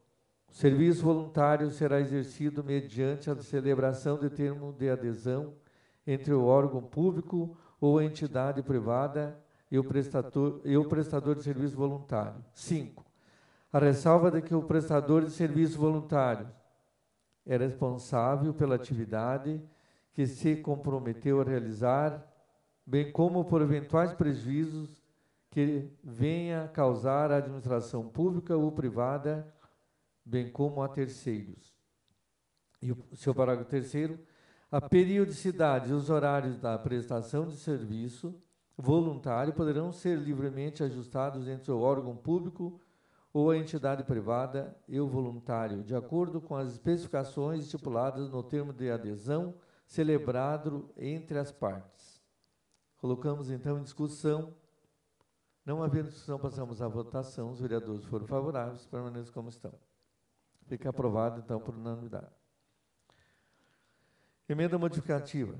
O serviço voluntário será exercido mediante a celebração de termo de adesão entre o órgão público ou a entidade privada e o prestador de serviço voluntário. 5. A ressalva de que o prestador de serviço voluntário é responsável pela atividade que se comprometeu a realizar, bem como por eventuais prejuízos que venha causar à administração pública ou privada, bem como a terceiros. E o seu parágrafo 3º, a periodicidade e os horários da prestação de serviço voluntário poderão ser livremente ajustados entre o órgão público ou a entidade privada e o voluntário, de acordo com as especificações estipuladas no termo de adesão celebrado entre as partes. Colocamos, então, em discussão. Não havendo discussão, passamos à votação. Os vereadores foram favoráveis, permaneçam como estão. Fica aprovado, então, por unanimidade. Emenda modificativa.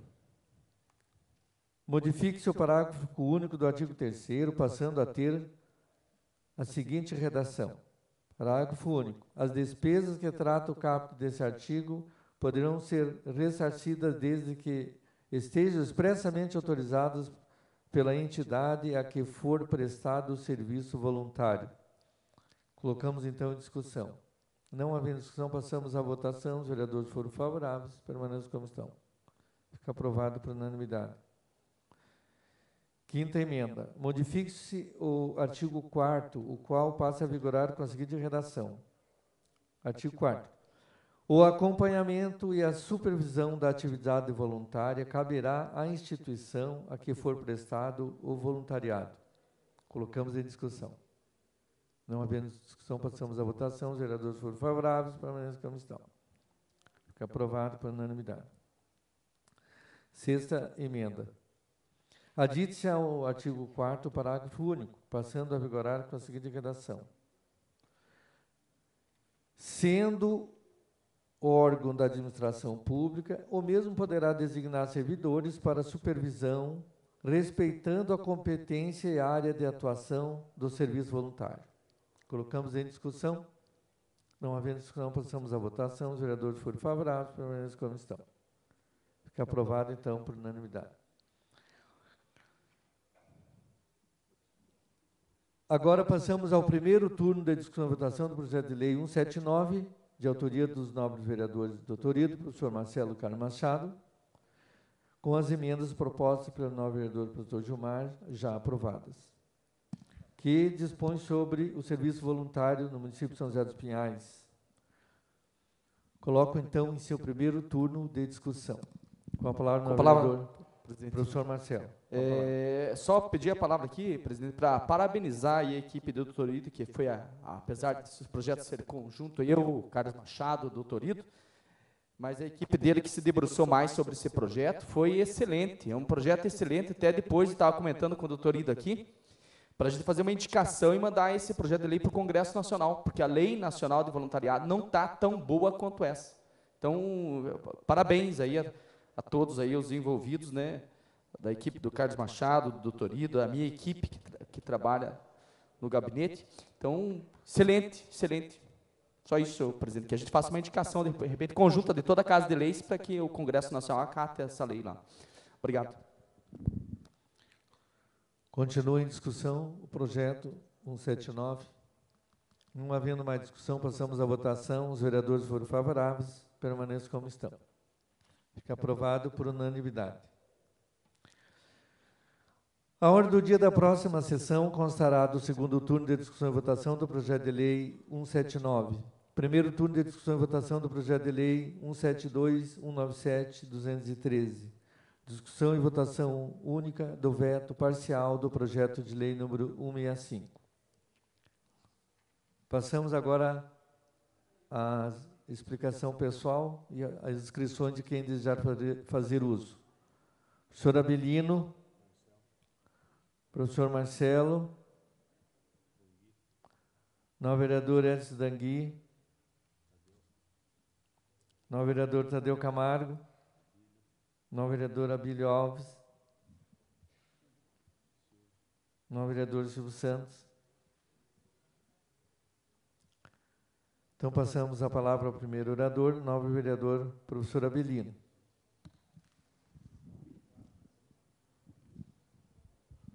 Modifique-se o parágrafo único do artigo 3º, passando a ter a seguinte redação. Parágrafo único. As despesas que trata o caput desse artigo poderão ser ressarcidas desde que estejam expressamente autorizadas pela entidade a que for prestado o serviço voluntário. Colocamos, então, em discussão. Não havendo discussão, passamos à votação. Os vereadores foram favoráveis, permaneçam como estão. Fica aprovado por unanimidade. Quinta emenda. Modifique-se o artigo 4º, o qual passa a vigorar com a seguinte redação. Artigo 4º. O acompanhamento e a supervisão da atividade voluntária caberá à instituição a que for prestado o voluntariado. Colocamos em discussão. Não havendo discussão, passamos à votação. Os vereadores foram favoráveis, permanecem como estão. Fica aprovado por unanimidade. Sexta emenda. Adite-se ao artigo 4º, parágrafo único, passando a vigorar com a seguinte redação. Sendo órgão da administração pública, o mesmo poderá designar servidores para supervisão, respeitando a competência e área de atuação do serviço voluntário. Colocamos em discussão. Não havendo discussão, passamos à votação. Os vereadores foram favoráveis, permanecem como estão. Fica aprovado, então, por unanimidade. Agora passamos ao primeiro turno da discussão e votação do projeto de lei 179, de autoria dos nobres vereadores Dr. Ido, professor Marcelo Carlos Machado, com as emendas propostas pelo nobre vereador professor Gilmar, já aprovadas. que dispõe sobre o serviço voluntário no município de São José dos Pinhais. Coloco, então, em seu primeiro turno de discussão. Com a palavra, o vereador, professor Marcelo. Só pedir a palavra aqui, presidente, para parabenizar aí a equipe do Dr. Ito, que foi, apesar desses projetos serem conjunto, eu, o Carlos Machado, o Dr. Ito, mas a equipe dele que se debruçou mais sobre esse projeto foi excelente, é um projeto excelente, até depois estava comentando com o Dr. Ito aqui, para a gente fazer uma indicação e mandar esse projeto de lei para o Congresso Nacional, porque a Lei Nacional de Voluntariado não está tão boa quanto essa. Então, parabéns aí a todos aí, os envolvidos, né, da equipe do Carlos Machado, do Dr. Ito, da minha equipe que trabalha no gabinete. Então, excelente, excelente. Só isso, presidente, que a gente faça uma indicação, de repente, conjunta de toda a Casa de Leis para que o Congresso Nacional acate essa lei lá. Obrigado. Continua em discussão o projeto 179. Não havendo mais discussão, passamos à votação. Os vereadores foram favoráveis, permaneçam como estão. Fica aprovado por unanimidade. A ordem do dia da próxima sessão constará do segundo turno de discussão e votação do projeto de lei 179. Primeiro turno de discussão e votação do projeto de lei 172, 197, 213. Discussão e votação única do veto parcial do projeto de lei número 165. Passamos agora à explicação pessoal e às inscrições de quem desejar fazer uso. Professor Abelino, professor Marcelo, novo vereador Edson Dangui, novo vereador Tadeu Camargo, novo vereador Abílio Alves, novo vereador Silvio Santos. Então, passamos a palavra ao primeiro orador, novo vereador, professor Abelino.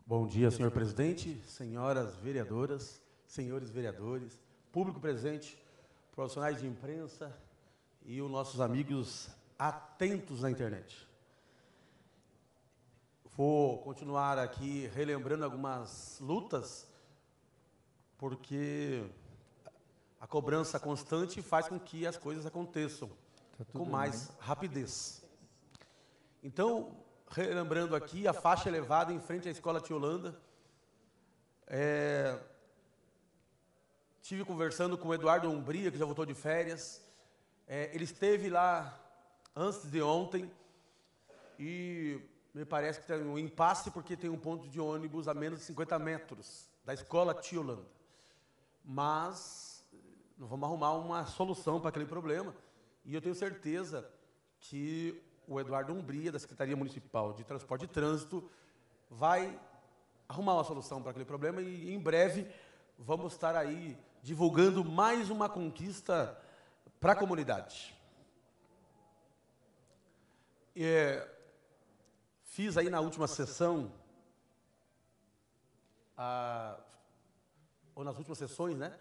Bom dia, senhor presidente, senhoras vereadoras, senhores vereadores, público presente, profissionais de imprensa e os nossos amigos atentos na internet. Vou continuar aqui relembrando algumas lutas, porque a cobrança constante faz com que as coisas aconteçam com mais rapidez. Então, relembrando aqui a faixa elevada em frente à Escola Tia Holanda, estive conversando com o Eduardo Umbria, que já voltou de férias. Ele esteve lá antes de ontem e me parece que tem um impasse porque tem um ponto de ônibus a menos de 50 metros da Escola Tia Holanda. Mas nós vamos arrumar uma solução para aquele problema e eu tenho certeza que o Eduardo Umbria, da Secretaria Municipal de Transporte e Trânsito, vai arrumar uma solução para aquele problema e, em breve, vamos estar aí divulgando mais uma conquista para a comunidade. Fiz aí na última sessão, ou nas últimas sessões, né,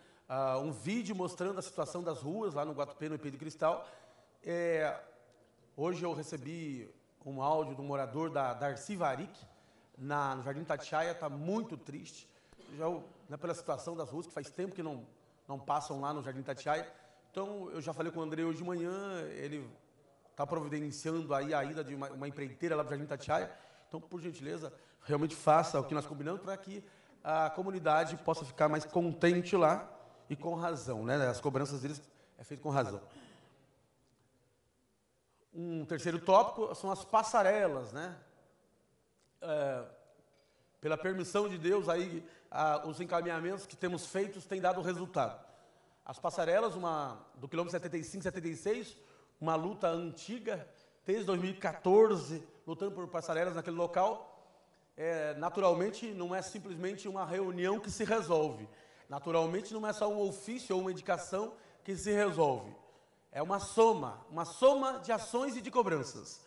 um vídeo mostrando a situação das ruas lá no Guatupê, no IP de Cristal. Hoje eu recebi um áudio de um morador da Darcy Varic, no Jardim Tatiaia, está muito triste, já pela situação das ruas, que faz tempo que não passam lá no Jardim Tatiaia. Então, eu já falei com o André hoje de manhã, ele está providenciando aí a ida de uma empreiteira lá para o Jardim Tatiaia. Então, por gentileza, realmente faça o que nós combinamos para que a comunidade possa ficar mais contente lá e com razão, né? As cobranças deles é feito com razão. Um terceiro tópico são as passarelas, né? Pela permissão de Deus, aí, os encaminhamentos que temos feitos têm dado resultado. As passarelas, do quilômetro 75, 76, uma luta antiga, desde 2014, lutando por passarelas naquele local. Naturalmente, não é simplesmente uma reunião que se resolve. Naturalmente, não é só um ofício ou uma indicação que se resolve. É uma soma de ações e de cobranças.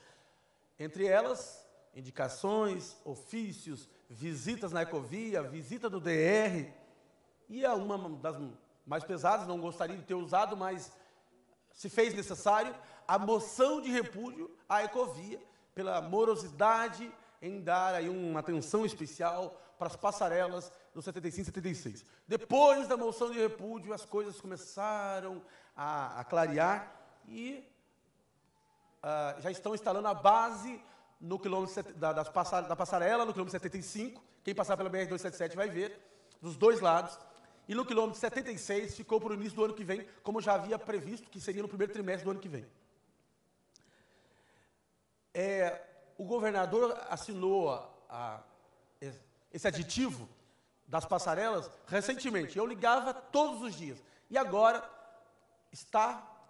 Entre elas, indicações, ofícios, visitas na Ecovia, visita do DR, e uma das mais pesadas, não gostaria de ter usado, mas se fez necessário, a moção de repúdio à Ecovia, pela morosidade em dar aí uma atenção especial para as passarelas do 75 e 76. Depois da moção de repúdio, as coisas começaram a clarear e já estão instalando a base no quilômetro da passarela, no quilômetro 75. Quem passar pela BR-277 vai ver, dos dois lados. E no quilômetro 76 ficou para o início do ano que vem, como já havia previsto, que seria no primeiro trimestre do ano que vem. O governador assinou esse aditivo das passarelas recentemente. Eu ligava todos os dias. E agora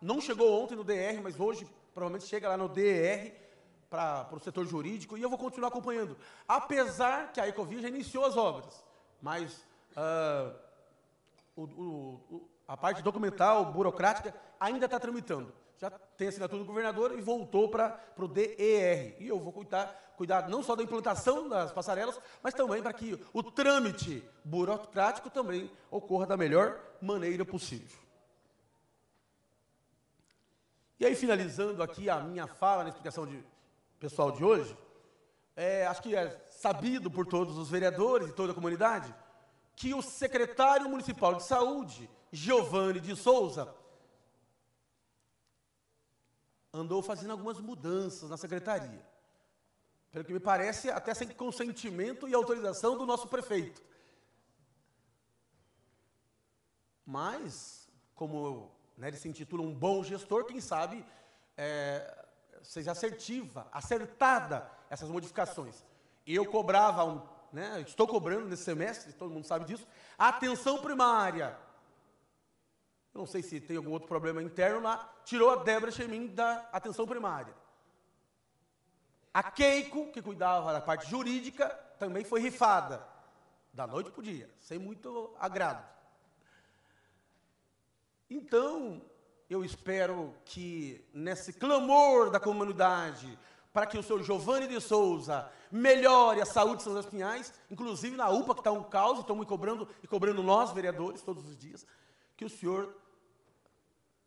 não chegou ontem no DR, mas hoje provavelmente chega lá no DR para o setor jurídico, e eu vou continuar acompanhando. Apesar que a Ecovia já iniciou as obras, mas a parte documental, burocrática, ainda está tramitando. Já tem assinatura do governador e voltou para o DER. E eu vou cuidar não só da implantação das passarelas, mas também para que o trâmite burocrático também ocorra da melhor maneira possível. E aí, finalizando aqui a minha fala na explicação pessoal de hoje, acho que é sabido por todos os vereadores e toda a comunidade que o secretário municipal de saúde, Giovanni de Souza, andou fazendo algumas mudanças na secretaria. Pelo que me parece, até sem consentimento e autorização do nosso prefeito. Mas, como ele se intitula um bom gestor, quem sabe seja acertada essas modificações. Eu cobrava, estou cobrando nesse semestre, todo mundo sabe disso, a atenção primária. Não sei se tem algum outro problema interno lá, tirou a Débora Chemin da atenção primária. A Keiko, que cuidava da parte jurídica, também foi rifada, da noite para o dia, sem muito agrado. Então, eu espero que, nesse clamor da comunidade, para que o senhor Giovanni de Souza melhore a saúde de São José dos Pinhais, inclusive na UPA, que está um caos, estão me cobrando nós, vereadores, todos os dias, que o senhor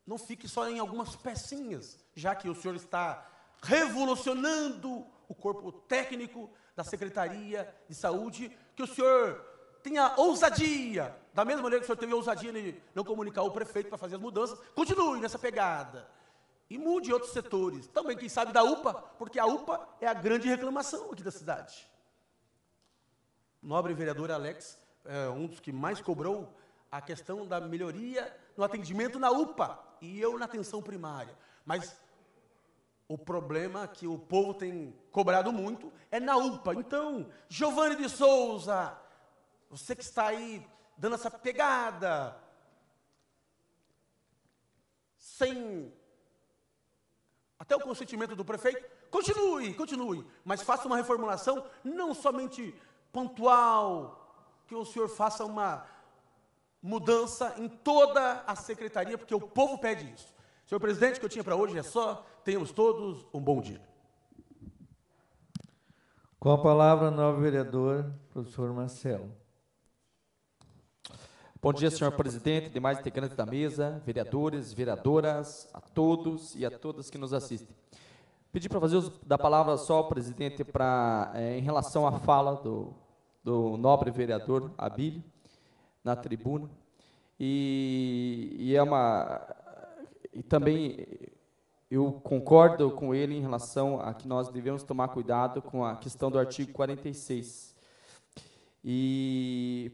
não fique só em algumas pecinhas, já que o senhor está revolucionando o corpo técnico da Secretaria de Saúde, que o senhor tenha ousadia, da mesma maneira que o senhor teve ousadia de não comunicar ao prefeito para fazer as mudanças, continue nessa pegada. E mude outros setores. Também, quem sabe, da UPA, porque a UPA é a grande reclamação aqui da cidade. O nobre vereador Alex é um dos que mais cobrou a questão da melhoria no atendimento na UPA, e eu na atenção primária. Mas o problema que o povo tem cobrado muito é na UPA. Então, Giovanni de Souza, você que está aí dando essa pegada, sem até o consentimento do prefeito, continue, mas faça uma reformulação, não somente pontual, que o senhor faça uma mudança em toda a secretaria, porque o povo pede isso. Senhor presidente, o que eu tinha para hoje é só. Tenhamos todos um bom dia. Com a palavra, novo vereador, professor Marcelo. Bom dia, senhor presidente, demais integrantes da mesa, vereadores, vereadoras, a todos e a todas que nos assistem. Pedi para fazer uso da palavra só ao presidente em relação à fala do nobre vereador Abílio na tribuna. E também eu concordo com ele em relação a que nós devemos tomar cuidado com a questão do artigo 46.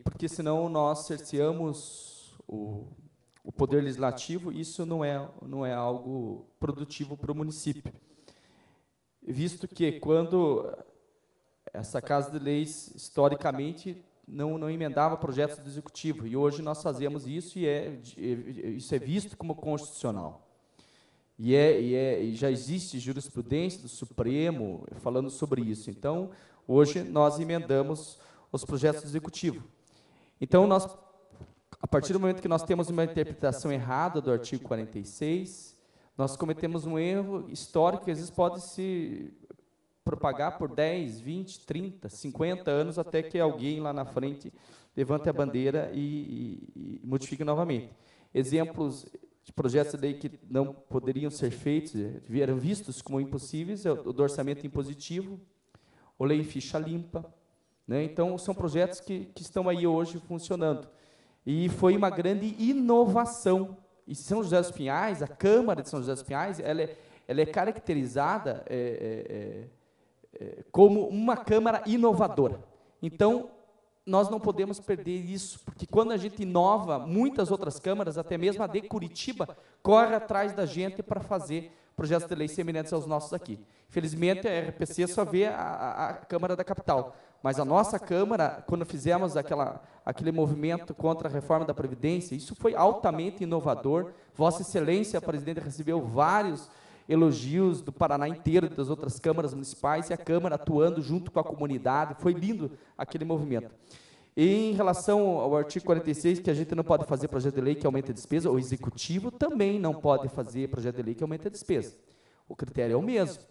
Porque senão nós cerceamos o poder legislativo, e isso não é algo produtivo para o município. Visto que quando essa Casa de Leis, historicamente, não emendava projetos do Executivo, e hoje nós fazemos isso, e isso é visto como constitucional. E já existe jurisprudência do Supremo falando sobre isso. Então, hoje nós emendamos os projetos do Executivo. Então, a partir do momento que nós temos uma interpretação errada do artigo 46, nós cometemos um erro histórico que às vezes pode se propagar por 10, 20, 30, 50 anos, até que alguém lá na frente levante a bandeira e modifique novamente. Exemplos de projetos de lei que não poderiam ser feitos, vieram vistos como impossíveis, é o do orçamento impositivo, olê em ficha limpa, né? Então, são projetos que estão aí hoje funcionando. E foi uma grande inovação. E São José dos Pinhais, a Câmara de São José dos Pinhais, ela é caracterizada como uma Câmara inovadora. Então, nós não podemos perder isso, porque quando a gente inova, muitas outras câmaras, até mesmo a de Curitiba, corre atrás da gente para fazer projetos de lei semelhantes aos nossos aqui. Infelizmente, a RPC só vê a Câmara da Capital, mas a nossa Câmara, quando fizemos aquele movimento contra a reforma da Previdência, isso foi altamente inovador. Vossa Excelência, presidente, recebeu vários elogios do Paraná inteiro, das outras câmaras municipais, e a Câmara atuando junto com a comunidade. Foi lindo aquele movimento. E em relação ao artigo 46, que a gente não pode fazer projeto de lei que aumente a despesa, o Executivo também não pode fazer projeto de lei que aumente a despesa. O critério é o mesmo.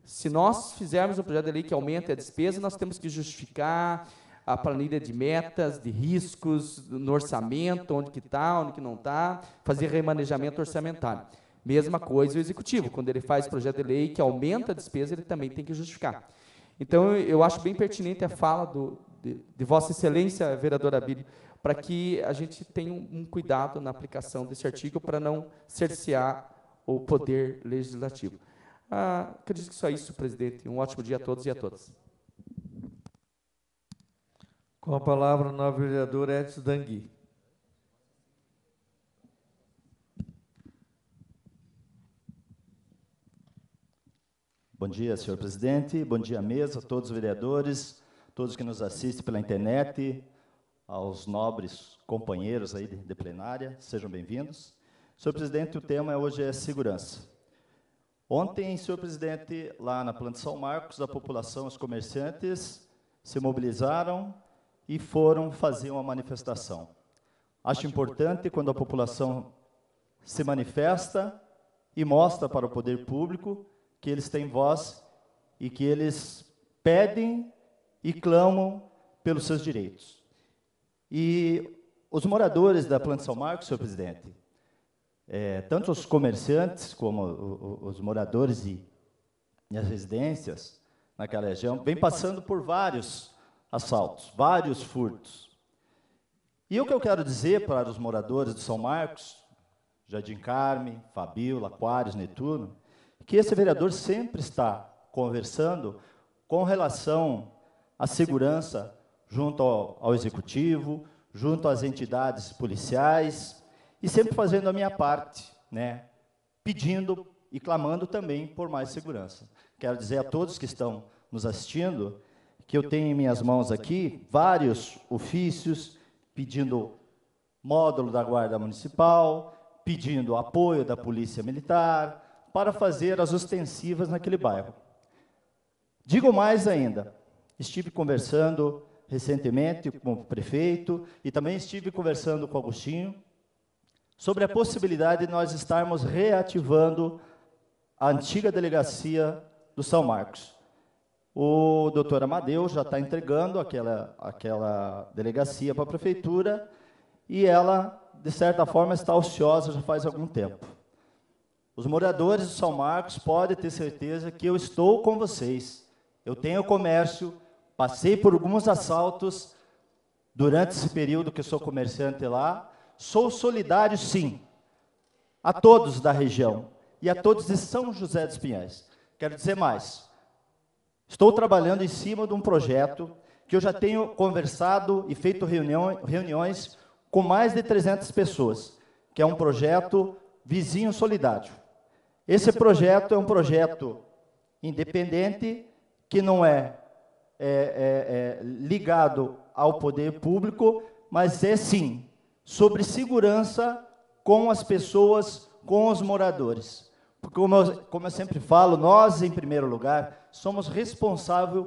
Se nós fizermos um projeto de lei que aumente a despesa, nós temos que justificar a planilha de metas, de riscos, no orçamento, onde que está, onde que não está, fazer remanejamento orçamentário. Mesma coisa o Executivo, quando ele faz projeto de lei que aumenta a despesa, ele também tem que justificar. Então, eu acho bem pertinente a fala de Vossa Excelência, vereadora Abílio, para que a gente tenha um cuidado na aplicação desse artigo para não cercear o poder legislativo. Acredito que só isso, presidente. Um ótimo dia a todos e a todas. Com a palavra, o nobre vereador Edson Dangui. Bom dia, senhor presidente. Bom dia, mesa, todos os vereadores, todos que nos assistem pela internet, aos nobres companheiros aí de plenária, sejam bem-vindos. Senhor presidente, o tema hoje é segurança. Ontem, senhor presidente, lá na planta São Marcos, a população, os comerciantes se mobilizaram e foram fazer uma manifestação. Acho importante quando a população se manifesta e mostra para o poder público que eles têm voz e que eles pedem e clamam pelos seus direitos. E os moradores da planta São Marcos, senhor presidente, tanto os comerciantes como os moradores e as residências naquela região, vêm passando por vários assaltos, vários furtos. E o que eu quero dizer para os moradores de São Marcos, Jardim Carme, Fabíola, Aquários, Netuno, que esse vereador sempre está conversando com relação à segurança junto ao Executivo, junto às entidades policiais, e sempre fazendo a minha parte, né, pedindo e clamando também por mais segurança. Quero dizer a todos que estão nos assistindo que eu tenho em minhas mãos aqui vários ofícios pedindo módulo da Guarda Municipal, pedindo apoio da Polícia Militar, para fazer as ostensivas naquele bairro. Digo mais ainda, estive conversando recentemente com o prefeito e também estive conversando com o Agostinho sobre a possibilidade de nós estarmos reativando a antiga delegacia do São Marcos. O doutor Amadeu já está entregando aquela delegacia para a prefeitura e ela, de certa forma, está ociosa já faz algum tempo. Os moradores de São Marcos podem ter certeza que eu estou com vocês. Eu tenho comércio, passei por alguns assaltos durante esse período que eu sou comerciante lá. Sou solidário, sim, a todos da região e a todos de São José dos Pinhais. Quero dizer mais. Estou trabalhando em cima de um projeto que eu já tenho conversado e feito reuniões com mais de 300 pessoas, que é um projeto Vizinho Solidário. Esse projeto é um projeto independente, que não é ligado ao poder público, mas é, sim, sobre segurança com as pessoas, com os moradores. Porque, como eu sempre falo, nós, em primeiro lugar, somos responsáveis,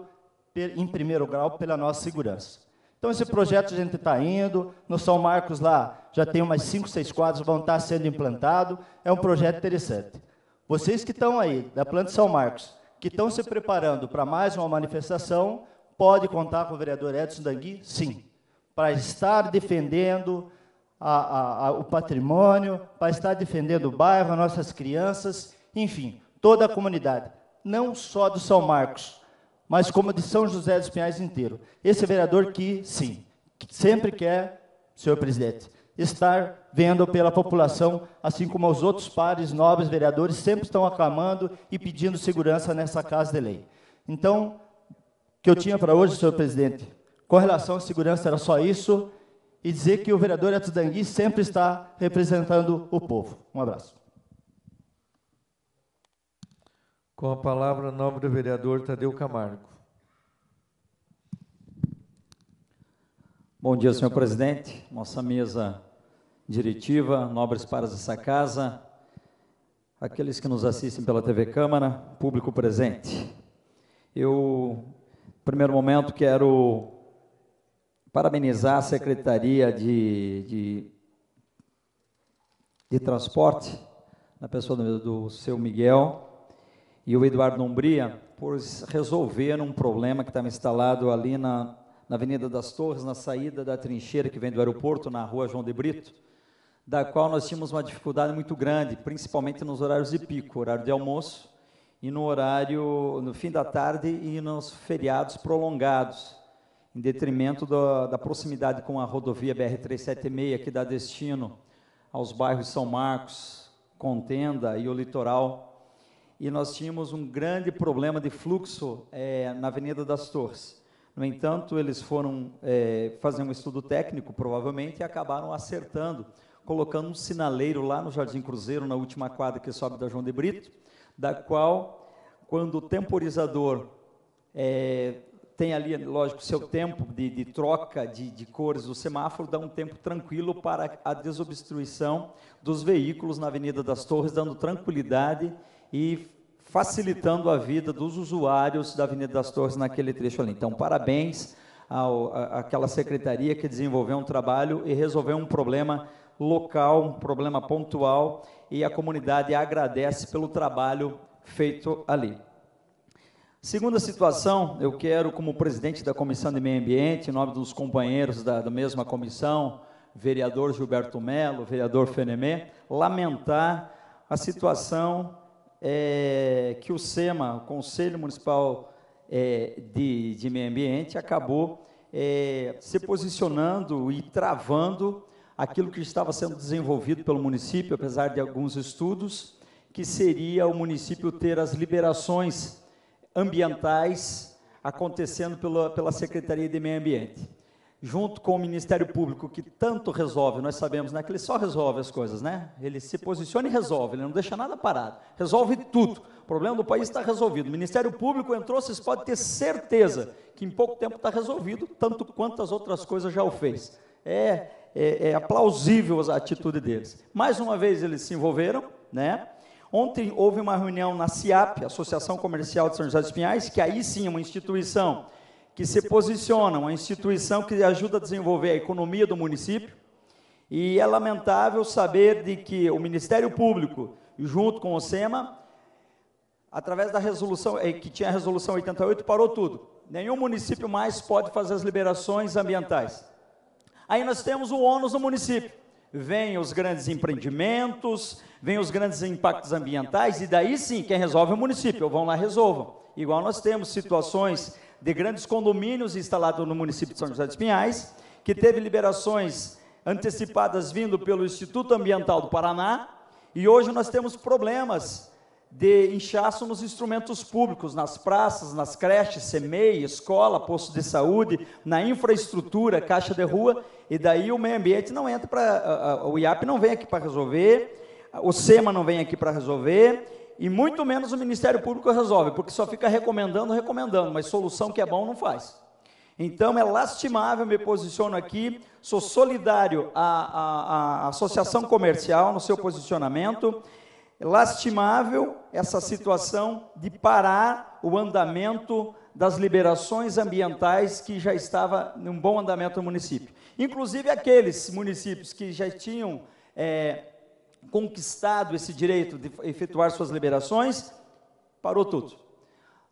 em primeiro grau, pela nossa segurança. Então, esse projeto a gente está indo, no São Marcos lá já tem umas 5, 6 quadros, vão estar sendo implantados, é um projeto interessante. Vocês que estão aí, da planta São Marcos, que estão se preparando para mais uma manifestação, pode contar com o vereador Edson Dangui, sim, para estar defendendo o patrimônio, para estar defendendo o bairro, as nossas crianças, enfim, toda a comunidade, não só do São Marcos, mas como de São José dos Pinhais inteiro. Esse vereador que, sim, que sempre quer, senhor presidente, estar vendo pela população, assim como os outros pares, nobres vereadores, sempre estão aclamando e pedindo segurança nessa casa de lei. Então, o que eu tinha para hoje, senhor presidente, com relação à segurança, era só isso, e dizer que o vereador Atudangui sempre está representando o povo. Um abraço. Com a palavra, nobre vereador Tadeu Camargo. Bom dia, senhor presidente, nossa mesa diretiva, nobres pares dessa casa, aqueles que nos assistem pela TV Câmara, público presente. Eu, no primeiro momento, quero parabenizar a Secretaria de Transporte, na pessoa do seu Miguel, e o Eduardo Umbria, por resolver um problema que estava instalado ali na Avenida das Torres, na saída da trincheira que vem do aeroporto, na rua João de Brito, da qual nós tínhamos uma dificuldade muito grande, principalmente nos horários de pico, horário de almoço, e no fim da tarde e nos feriados prolongados, em detrimento da proximidade com a rodovia BR-376, que dá destino aos bairros São Marcos, Contenda e o litoral. E nós tínhamos um grande problema de fluxo na Avenida das Torres. No entanto, eles foram fazer um estudo técnico, provavelmente, e acabaram acertando, colocando um sinaleiro lá no Jardim Cruzeiro, na última quadra que sobe da João de Brito, da qual, quando o temporizador tem ali, lógico, seu tempo de troca de cores do semáforo, dá um tempo tranquilo para a desobstruição dos veículos na Avenida das Torres, dando tranquilidade e facilitando a vida dos usuários da Avenida das Torres naquele trecho ali. Então, parabéns àquela secretaria que desenvolveu um trabalho e resolveu um problema local, um problema pontual, e a comunidade agradece pelo trabalho feito ali. Segunda situação, eu quero, como presidente da Comissão de Meio Ambiente, em nome dos companheiros da mesma comissão, vereador Gilberto Melo, vereador Fenemé, lamentar a situação que o SEMA, o Conselho Municipal de Meio Ambiente, acabou se posicionando e travando aquilo que estava sendo desenvolvido pelo município, apesar de alguns estudos, que seria o município ter as liberações ambientais acontecendo pela Secretaria de Meio Ambiente, junto com o Ministério Público, que tanto resolve, nós sabemos, né, que ele só resolve as coisas, né? Ele se posiciona e resolve, ele não deixa nada parado, resolve tudo. O problema do país está resolvido. O Ministério Público entrou, vocês podem ter certeza que em pouco tempo está resolvido, tanto quanto as outras coisas já o fez. É aplausível a atitude deles. Mais uma vez eles se envolveram, né? Ontem houve uma reunião na CIAP, Associação Comercial de São José dos Pinhais, que aí sim é uma instituição que se posiciona, uma instituição que ajuda a desenvolver a economia do município, e é lamentável saber de que o Ministério Público, junto com o SEMA, através da resolução, que tinha a resolução 88, parou tudo. Nenhum município mais pode fazer as liberações ambientais. Aí nós temos o ônus do município. Vêm os grandes empreendimentos, vêm os grandes impactos ambientais, e daí sim, quem resolve é o município, vão lá e resolvam. Igual nós temos situações de grandes condomínios instalados no município de São José dos Pinhais, que teve liberações antecipadas vindo pelo Instituto Ambiental do Paraná, e hoje nós temos problemas de inchaço nos instrumentos públicos, nas praças, nas creches, CEMEI, escola, posto de saúde, na infraestrutura, caixa de rua, e daí o meio ambiente não entra para, o IAP não vem aqui para resolver, o SEMA não vem aqui para resolver, e muito menos o Ministério Público resolve, porque só fica recomendando, mas solução que é bom não faz. Então, é lastimável, me posiciono aqui, sou solidário à Associação Comercial no seu posicionamento. É lastimável essa situação de parar o andamento das liberações ambientais que já estava em um bom andamento no município. Inclusive aqueles municípios que já tinham conquistado esse direito de efetuar suas liberações, parou tudo.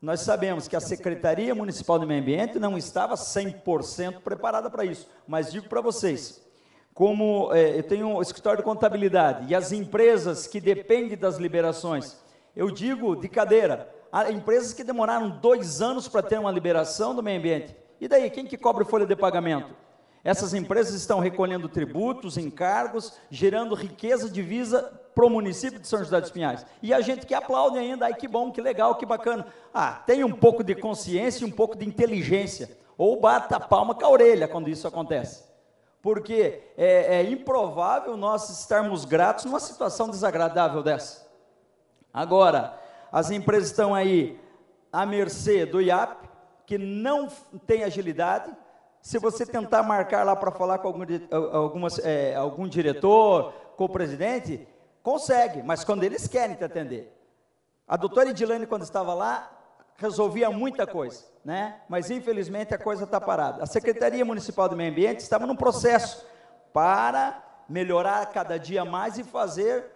Nós sabemos que a Secretaria Municipal de Meio Ambiente não estava 100% preparada para isso, mas digo para vocês, como eu tenho um escritório de contabilidade e as empresas que dependem das liberações, eu digo de cadeira, Há empresas que demoraram 2 anos para ter uma liberação do meio ambiente. E daí, quem que cobra folha de pagamento? Essas empresas estão recolhendo tributos, encargos, gerando riqueza, divisa para o município de São José dos Pinhais. E a gente que aplaude ainda, ai que bom, que legal, que bacana. Ah, tem um pouco de consciência e um pouco de inteligência. Ou bata a palma com a orelha quando isso acontece. Porque é improvável nós estarmos gratos numa situação desagradável dessa. Agora, as empresas estão aí à mercê do IAP, que não tem agilidade. Se você tentar marcar lá para falar com algum diretor, com o presidente, consegue, mas quando eles querem te atender. A doutora Edilane, quando estava lá, resolvia muita coisa, né? Mas infelizmente a coisa está parada. A Secretaria Municipal do Meio Ambiente estava num processo para melhorar cada dia mais e fazer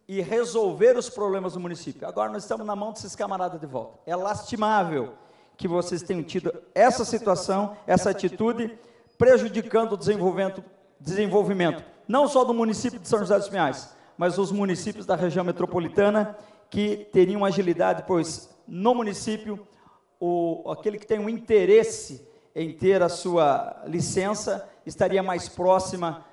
e resolver os problemas do município. Agora nós estamos na mão desses camaradas de volta. É lastimável que vocês tenham tido essa situação, essa atitude, prejudicando o desenvolvimento, não só do município de São José dos Pinhais, mas dos municípios da região metropolitana, que teriam agilidade, pois no município, aquele que tem um interesse em ter a sua licença, estaria mais próxima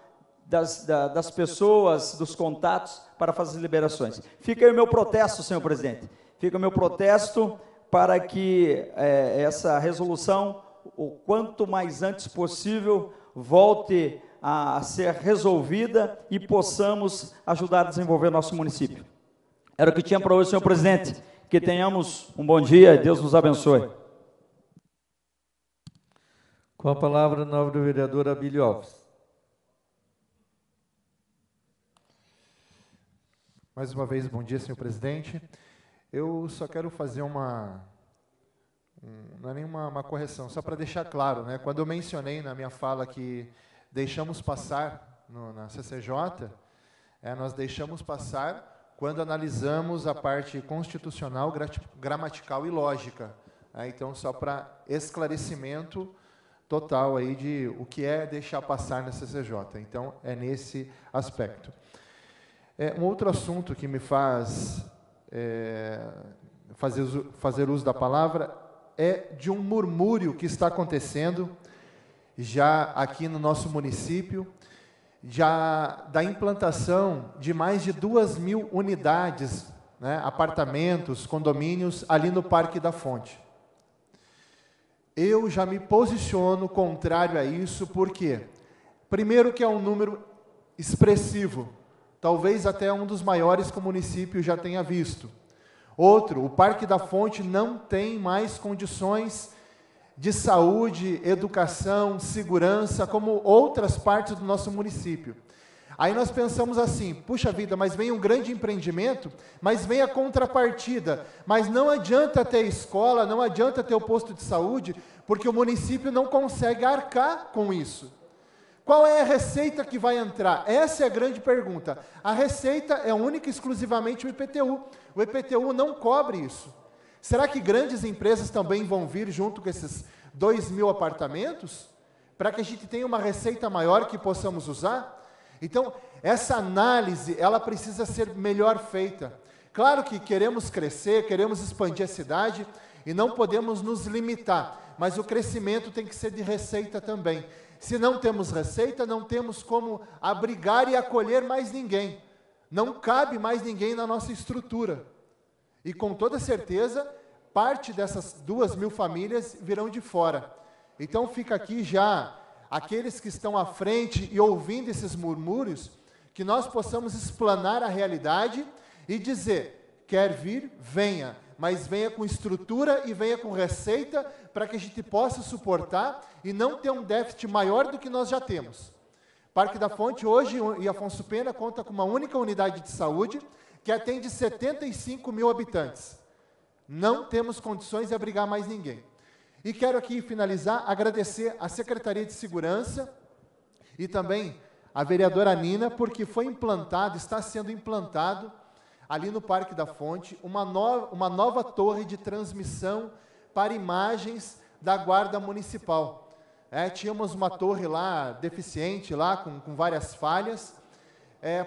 das pessoas, dos contatos, para fazer as liberações. Fica aí o meu protesto, senhor presidente, fica o meu protesto para que essa resolução, o quanto mais antes possível, volte a ser resolvida e possamos ajudar a desenvolver nosso município. Era o que tinha para hoje, senhor presidente. Que tenhamos um bom dia e Deus nos abençoe. Com a palavra, o nobre vereador Abílio Alves. Mais uma vez, bom dia, senhor presidente. Eu só quero fazer não é nenhuma correção, só para deixar claro, né? Quando eu mencionei na minha fala que deixamos passar na CCJ, nós deixamos passar quando analisamos a parte constitucional, gramatical e lógica. Então, só para esclarecimento total aí de o que é deixar passar na CCJ. Então, é nesse aspecto. Um outro assunto que me faz fazer uso da palavra é de um murmúrio que está acontecendo já aqui no nosso município, já da implantação de mais de 2.000 unidades, né, apartamentos, condomínios, ali no Parque da Fonte. Eu já me posiciono contrário a isso, porque, primeiro, que é um número expressivo, talvez até um dos maiores que o município já tenha visto. Outro, o Parque da Fonte não tem mais condições de saúde, educação, segurança, como outras partes do nosso município. Aí nós pensamos assim, puxa vida, mas vem um grande empreendimento, mas vem a contrapartida, mas não adianta ter escola, não adianta ter o posto de saúde, porque o município não consegue arcar com isso. Qual é a receita que vai entrar? Essa é a grande pergunta. A receita é única e exclusivamente o IPTU. O IPTU não cobre isso. Será que grandes empresas também vão vir junto com esses 2.000 apartamentos? Para que a gente tenha uma receita maior que possamos usar? Então, essa análise, ela precisa ser melhor feita. Claro que queremos crescer, queremos expandir a cidade e não podemos nos limitar, mas o crescimento tem que ser de receita também. Se não temos receita, não temos como abrigar e acolher mais ninguém. Não cabe mais ninguém na nossa estrutura. E com toda certeza, parte dessas 2.000 famílias virão de fora. Então fica aqui já aqueles que estão à frente e ouvindo esses murmúrios, que nós possamos explanar a realidade e dizer, quer vir, venha, mas venha com estrutura e venha com receita para que a gente possa suportar e não ter um déficit maior do que nós já temos. Parque da Fonte hoje, e Afonso Pena, conta com uma única unidade de saúde, que atende 75.000 habitantes. Não temos condições de abrigar mais ninguém. E quero aqui finalizar, agradecer à Secretaria de Segurança e também à vereadora Nina, porque foi implantado, está sendo implantado, ali no Parque da Fonte, uma nova torre de transmissão para imagens da Guarda Municipal. Tínhamos uma torre lá, deficiente, lá com várias falhas.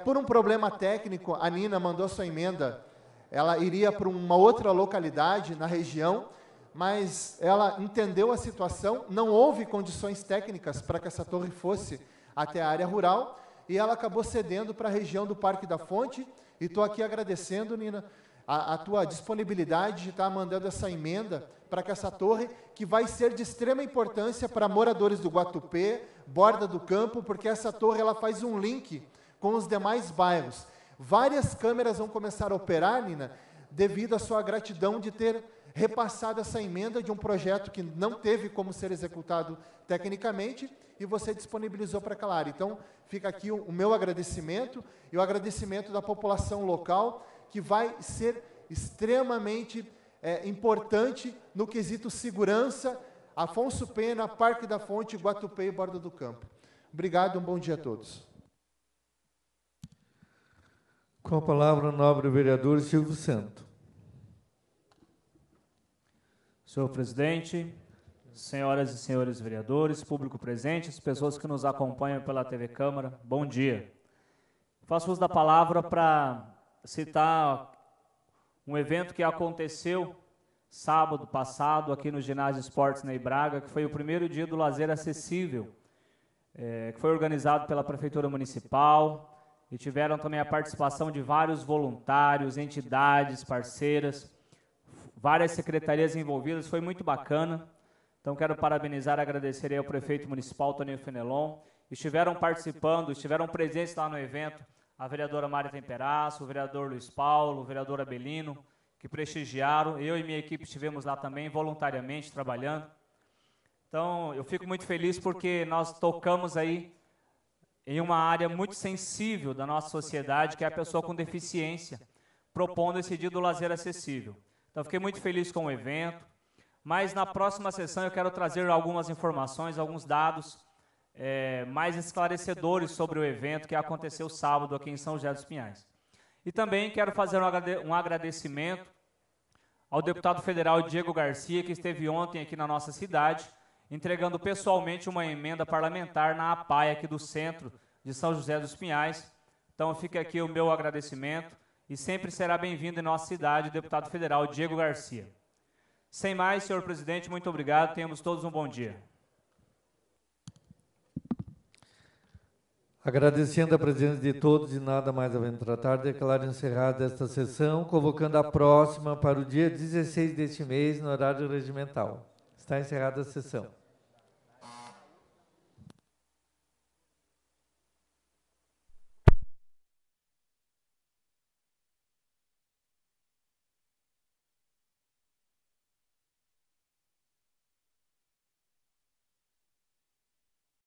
Por um problema técnico, a Nina mandou sua emenda ela iria para uma outra localidade na região, mas ela entendeu a situação, não houve condições técnicas para que essa torre fosse até a área rural, e ela acabou cedendo para a região do Parque da Fonte, e estou aqui agradecendo, Nina, a tua disponibilidade de estar mandando essa emenda para que essa torre, que vai ser de extrema importância para moradores do Guatupê, Borda do Campo, porque essa torre ela faz um link com os demais bairros. Várias câmeras vão começar a operar, Nina, devido à sua gratidão de ter repassado essa emenda de um projeto que não teve como ser executado tecnicamente, e você disponibilizou para aquela área. Então, fica aqui o meu agradecimento e o agradecimento da população local, que vai ser extremamente importante no quesito segurança, Afonso Pena, Parque da Fonte, Guatupê e Borda do Campo. Obrigado, um bom dia a todos. Com a palavra, o nobre vereador Silvio Santo. Senhor presidente, senhoras e senhores vereadores, público presente, as pessoas que nos acompanham pela TV Câmara, bom dia. Faço uso da palavra para citar um evento que aconteceu sábado passado aqui no Ginásio Esportes Ney Braga, que foi o primeiro dia do lazer acessível, que foi organizado pela Prefeitura Municipal, e tiveram também a participação de vários voluntários, entidades, parceiras, várias secretarias envolvidas, foi muito bacana. Então, quero parabenizar e agradecer aí ao prefeito municipal, Toninho Fenelon. Estiveram participando, estiveram presentes lá no evento, a vereadora Mária Temperaço, o vereador Luiz Paulo, o vereador Abelino, que prestigiaram. Eu e minha equipe estivemos lá também, voluntariamente, trabalhando. Então, eu fico muito feliz porque nós tocamos aí em uma área muito sensível da nossa sociedade, que é a pessoa com deficiência, propondo esse dia do lazer acessível. Então, fiquei muito feliz com o evento, mas na próxima sessão eu quero trazer algumas informações, alguns dados mais esclarecedores sobre o evento que aconteceu sábado aqui em São José dos Pinhais. E também quero fazer um agradecimento ao deputado federal Diego Garcia, que esteve ontem aqui na nossa cidade, entregando pessoalmente uma emenda parlamentar na APAE aqui do centro de São José dos Pinhais. Então fica aqui o meu agradecimento e sempre será bem-vindo em nossa cidade o deputado federal Diego Garcia. Sem mais, senhor presidente, muito obrigado, tenhamos todos um bom dia. Agradecendo a presença de todos e nada mais havendo tratar, declaro encerrada esta sessão, convocando a próxima para o dia 16 deste mês, no horário regimental. Está encerrada a sessão.